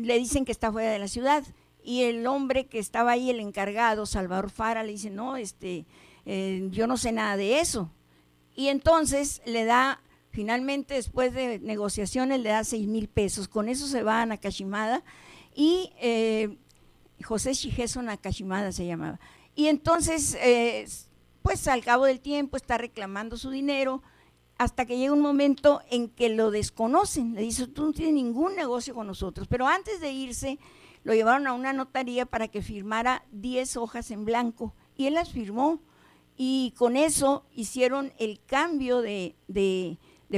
le dicen que está fuera de la ciudad, y el hombre que estaba ahí, el encargado, Salvador Fara, le dice, no, yo no sé nada de eso. Y entonces le da, finalmente después de negociaciones, le da 6,000 pesos. Con eso se va a Nakashimada, y José Shigeso Nakashimada se llamaba. Y entonces, pues al cabo del tiempo está reclamando su dinero, hasta que llega un momento en que lo desconocen. Le dice, tú no tienes ningún negocio con nosotros. Pero antes de irse, lo llevaron a una notaría para que firmara 10 hojas en blanco, y él las firmó, y con eso hicieron el cambio de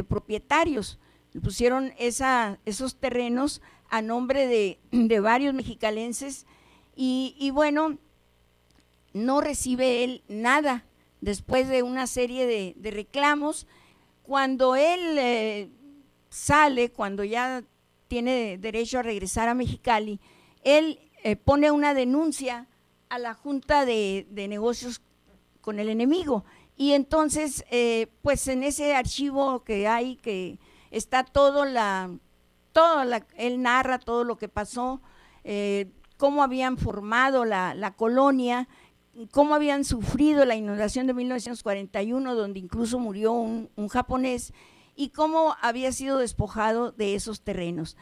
propietarios. Le pusieron esos terrenos a nombre de varios mexicalenses, y bueno, no recibe él nada después de una serie de reclamos. Cuando él sale, cuando ya tiene derecho a regresar a Mexicali, él pone una denuncia a la Junta de Negocios con el enemigo, y entonces pues en ese archivo que hay, que está él narra todo lo que pasó, cómo habían formado la colonia, cómo habían sufrido la inundación de 1941, donde incluso murió un japonés, y cómo había sido despojado de esos terrenos.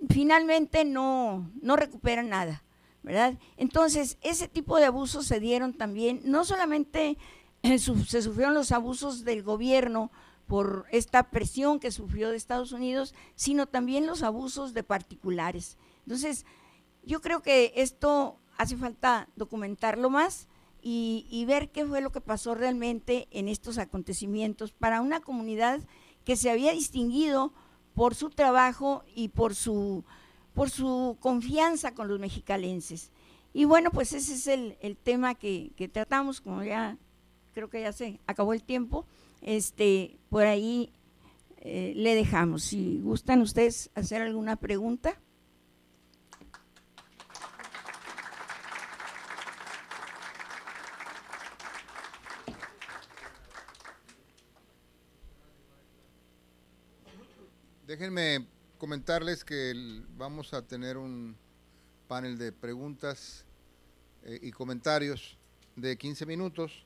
Finalmente no recuperan nada, ¿verdad? Entonces, ese tipo de abusos se dieron también, no solamente se sufrieron los abusos del gobierno por esta presión que sufrió de Estados Unidos, sino también los abusos de particulares. Entonces, yo creo que esto hace falta documentarlo más y ver qué fue lo que pasó realmente en estos acontecimientos para una comunidad que se había distinguido por su trabajo y por su confianza con los mexicalenses. Y bueno, pues ese es el tema que tratamos. Como ya creo que ya se acabó el tiempo, por ahí le dejamos. Si gustan ustedes hacer alguna pregunta. Déjenme comentarles que vamos a tener un panel de preguntas y comentarios de 15 minutos.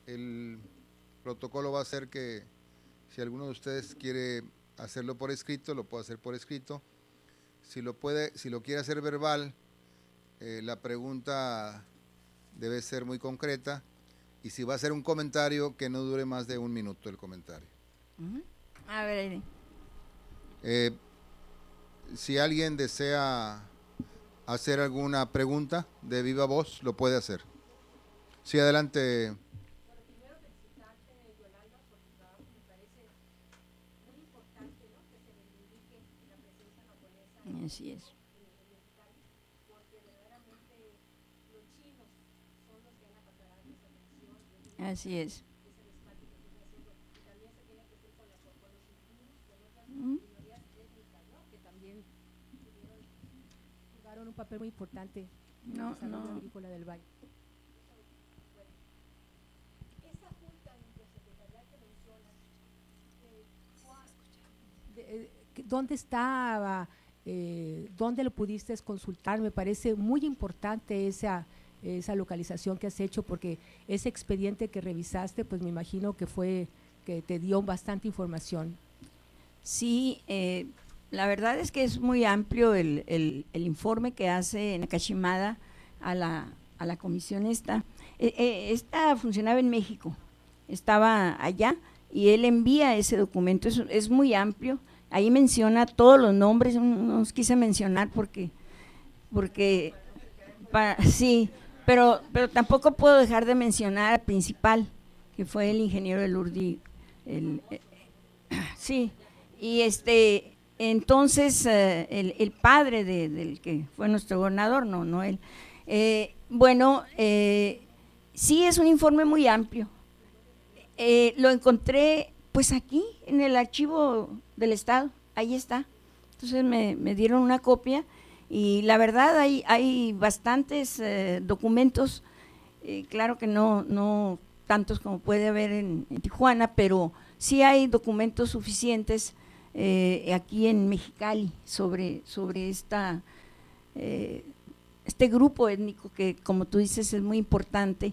El protocolo va a ser que si alguno de ustedes quiere hacerlo por escrito, lo puede hacer por escrito. Si lo quiere hacer verbal, la pregunta debe ser muy concreta, y si va a hacer un comentario, que no dure más de 1 minuto el comentario. A ver, si alguien desea hacer alguna pregunta de viva voz, lo puede hacer. Sí, adelante. Bueno, primero felicitarte, Yolanda, por tu trabajo. Me parece muy importante, ¿no?, que se reivindique la presencia japonesa. Así es. Porque verdaderamente los chinos son los que han acaparado esa atención. Así es. Ese respaldo que tiene haciendo, y también se tiene que hacer con los indígenas, con otras minorías étnicas, ¿no?, que también jugaron un papel muy importante en el desarrollo agrícola del valle. Esa junta intersecretarial que mencionas, ¿dónde estaba? ¿Dónde lo pudiste consultar? Me parece muy importante esa localización que has hecho, porque ese expediente que revisaste, pues me imagino que te dio bastante información. Sí, la verdad es que es muy amplio el informe que hace Nakashimada a la comisión esta. Esta funcionaba en México, estaba allá, y él envía ese documento, es muy amplio. Ahí menciona todos los nombres, no los quise mencionar porque sí, pero tampoco puedo dejar de mencionar al principal, que fue el ingeniero Elordi, sí, y entonces el padre del que fue nuestro gobernador, no él. Bueno, sí, es un informe muy amplio. Lo encontré pues aquí en el archivo del Estado, ahí está. Entonces me dieron una copia, y la verdad hay bastantes documentos, claro que no tantos como puede haber en Tijuana, pero sí hay documentos suficientes aquí en Mexicali sobre este grupo étnico que, como tú dices, es muy importante.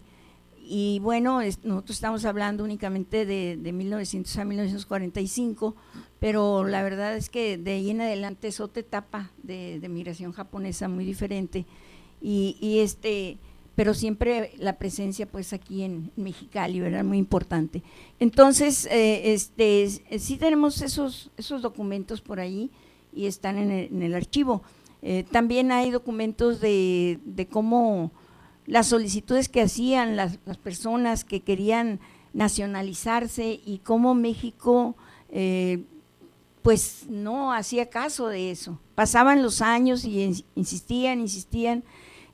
Y bueno, nosotros estamos hablando únicamente de 1900 a 1945, pero la verdad es que de ahí en adelante es otra etapa de migración japonesa muy diferente, pero siempre la presencia pues aquí en Mexicali, ¿verdad? Muy importante. Entonces, sí tenemos esos documentos por ahí y están en el archivo. También hay documentos de cómo las solicitudes que hacían las personas que querían nacionalizarse y cómo México pues no hacía caso de eso. Pasaban los años y insistían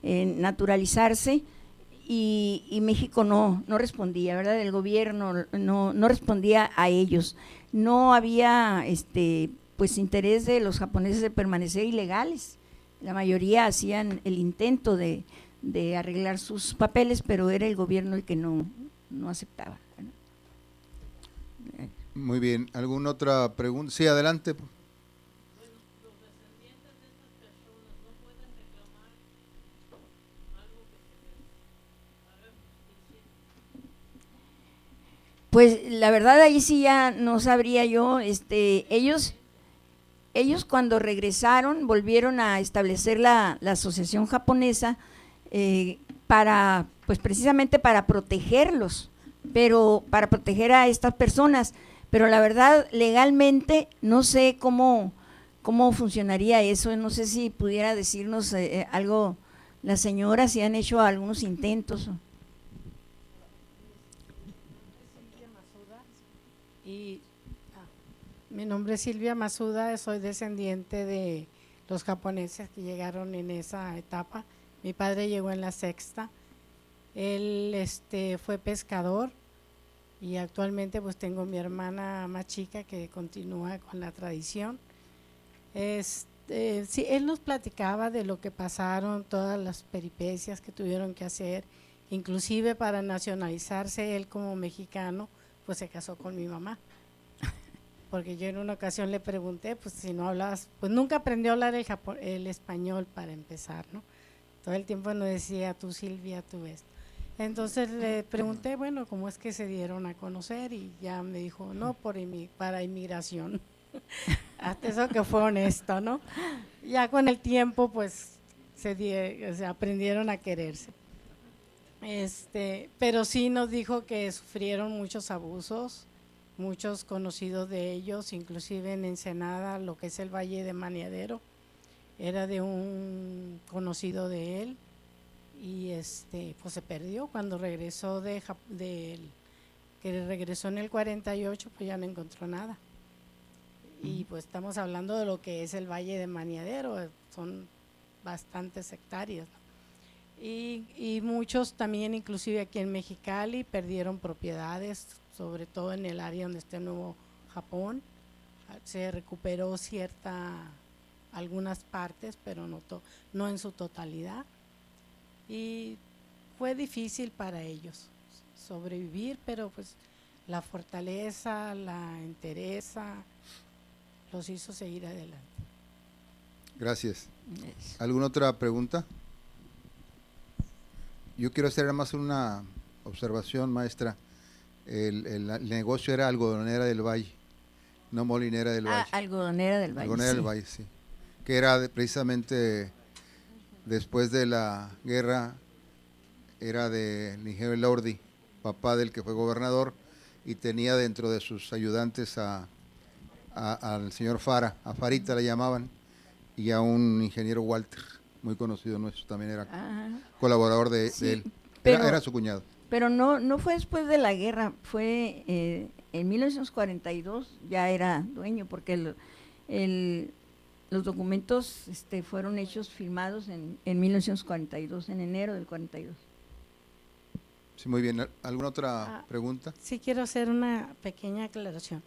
en naturalizarse y México no respondía, ¿verdad? El gobierno no respondía a ellos. No había pues interés de los japoneses de permanecer ilegales. La mayoría hacían el intento de arreglar sus papeles, pero era el gobierno el que no aceptaba. Muy bien, ¿alguna otra pregunta? Sí, adelante. Pues la verdad ahí sí ya no sabría yo, ellos cuando regresaron volvieron a establecer la asociación japonesa pues precisamente para protegerlos, pero para proteger a estas personas, pero la verdad legalmente no sé cómo funcionaría eso, no sé si pudiera decirnos algo la señora, si han hecho algunos intentos. Mi nombre es Silvia Masuda, soy descendiente de los japoneses que llegaron en esa etapa. Mi padre llegó en la sexta. Él fue pescador y actualmente pues tengo mi hermana más chica que continúa con la tradición. Sí, él nos platicaba de lo que pasaron, todas las peripecias que tuvieron que hacer, inclusive para nacionalizarse él como mexicano, pues se casó con mi mamá. Porque yo en una ocasión le pregunté, pues si no hablabas, pues nunca aprendió a hablar el español para empezar, ¿no? Todo el tiempo nos decía, tú Silvia, tú esto. Entonces le pregunté, bueno, ¿cómo es que se dieron a conocer? Y ya me dijo, no, para inmigración. Hasta eso que fue honesto, ¿no? Ya con el tiempo, pues, se aprendieron a quererse. Pero sí nos dijo que sufrieron muchos abusos, muchos conocidos de ellos, inclusive en Ensenada, lo que es el Valle de Maniadero, era de un conocido de él y pues se perdió cuando regresó que regresó en el 48, pues ya no encontró nada. Y pues estamos hablando de lo que es el Valle de Maniadero, son bastantes hectáreas, ¿no? Y muchos también, inclusive aquí en Mexicali, perdieron propiedades, sobre todo en el área donde está el Nuevo Japón. Se recuperó algunas partes, pero no en su totalidad. Y fue difícil para ellos sobrevivir, pero pues la fortaleza, la entereza los hizo seguir adelante. Gracias. ¿Alguna otra pregunta? Yo quiero hacer además una observación, maestra. El negocio era algodonera del Valle, no molinera del Valle. Algodonera del Valle. Algodonera del Valle, sí. Que era precisamente después de la guerra, era de Nigel Lordi, papá del que fue gobernador, y tenía dentro de sus ayudantes al señor Fara, a Farita le llamaban, y a un ingeniero Walter, muy conocido nuestro, también era colaborador de él. Era su cuñado. Pero no fue después de la guerra, fue en 1942, ya era dueño, porque los documentos fueron hechos, firmados en 1942, en enero del 42. Sí, muy bien. ¿Alguna otra pregunta? Sí, quiero hacer una pequeña aclaración.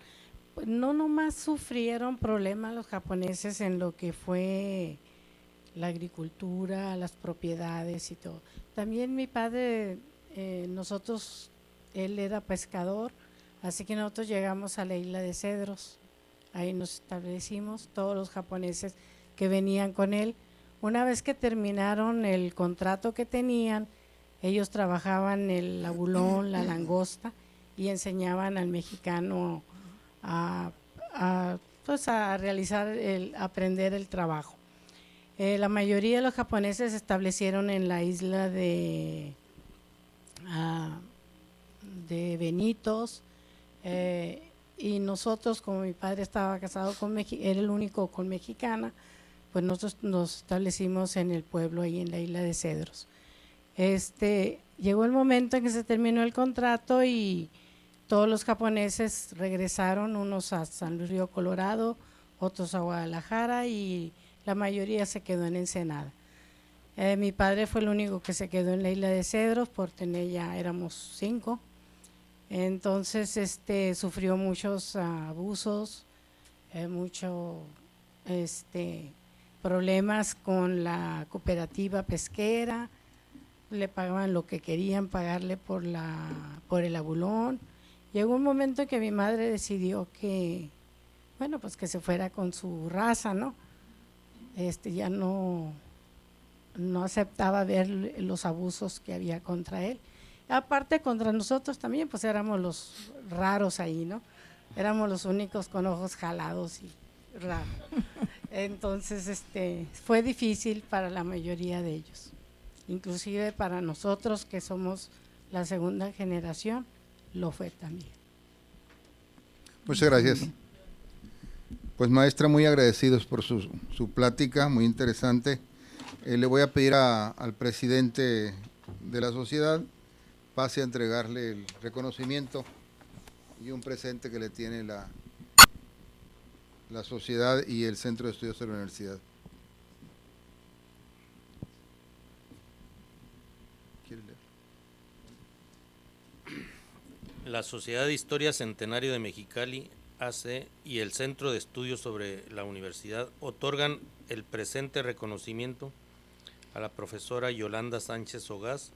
Pues no nomás sufrieron problemas los japoneses en lo que fue la agricultura, las propiedades y todo. También mi padre, él era pescador, así que nosotros llegamos a la isla de Cedros ahí nos establecimos, todos los japoneses que venían con él. Una vez que terminaron el contrato que tenían, ellos trabajaban el abulón, la langosta, y enseñaban al mexicano pues a realizar, aprender el trabajo. La mayoría de los japoneses se establecieron en la isla de Benitos, y nosotros, como mi padre estaba casado con era el único con mexicana, pues nosotros nos establecimos en el pueblo, ahí en la isla de Cedros. Llegó el momento en que se terminó el contrato y todos los japoneses regresaron, unos a San Luis Río Colorado, otros a Guadalajara, y la mayoría se quedó en Ensenada. Mi padre fue el único que se quedó en la isla de Cedros, porque ya éramos 5. Entonces sufrió muchos abusos, muchos problemas con la cooperativa pesquera. Le pagaban lo que querían pagarle por el abulón. Llegó un momento en que mi madre decidió que, bueno, pues que se fuera con su raza, ¿no? Ya no aceptaba ver los abusos que había contra él. Aparte, contra nosotros también, pues éramos los raros ahí, ¿no? Éramos los únicos con ojos jalados y raros. Entonces, fue difícil para la mayoría de ellos. Inclusive para nosotros, que somos la segunda generación, lo fue también. Muchas gracias. Pues maestra, muy agradecidos por su plática, muy interesante. Le voy a pedir al presidente de la sociedad pase a entregarle el reconocimiento y un presente que le tiene la sociedad y el Centro de Estudios de la Universidad. La Sociedad de Historia Centenario de Mexicali, AC, y el Centro de Estudios sobre la Universidad otorgan el presente reconocimiento a la profesora Yolanda Sánchez Ogaz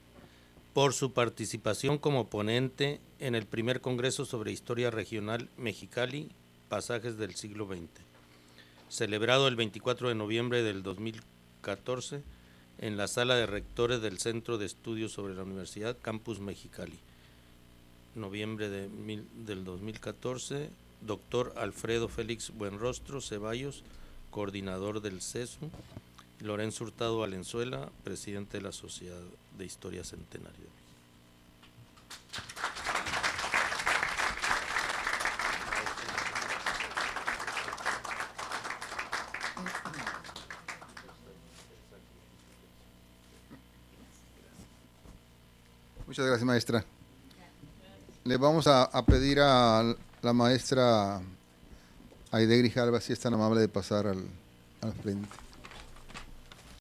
por su participación como ponente en el primer Congreso sobre Historia Regional Mexicali, Pasajes del Siglo XX, celebrado el 24 de noviembre del 2014 en la Sala de Rectores del Centro de Estudios sobre la Universidad, Campus Mexicali. Noviembre del 2014, doctor Alfredo Félix Buenrostro Ceballos, coordinador del CESU, Lorenzo Hurtado Valenzuela, presidente de la Sociedad de Historia Centenario. Muchas gracias, maestra. Le vamos a pedir a la maestra Aide Grijalva si es tan amable de pasar al frente.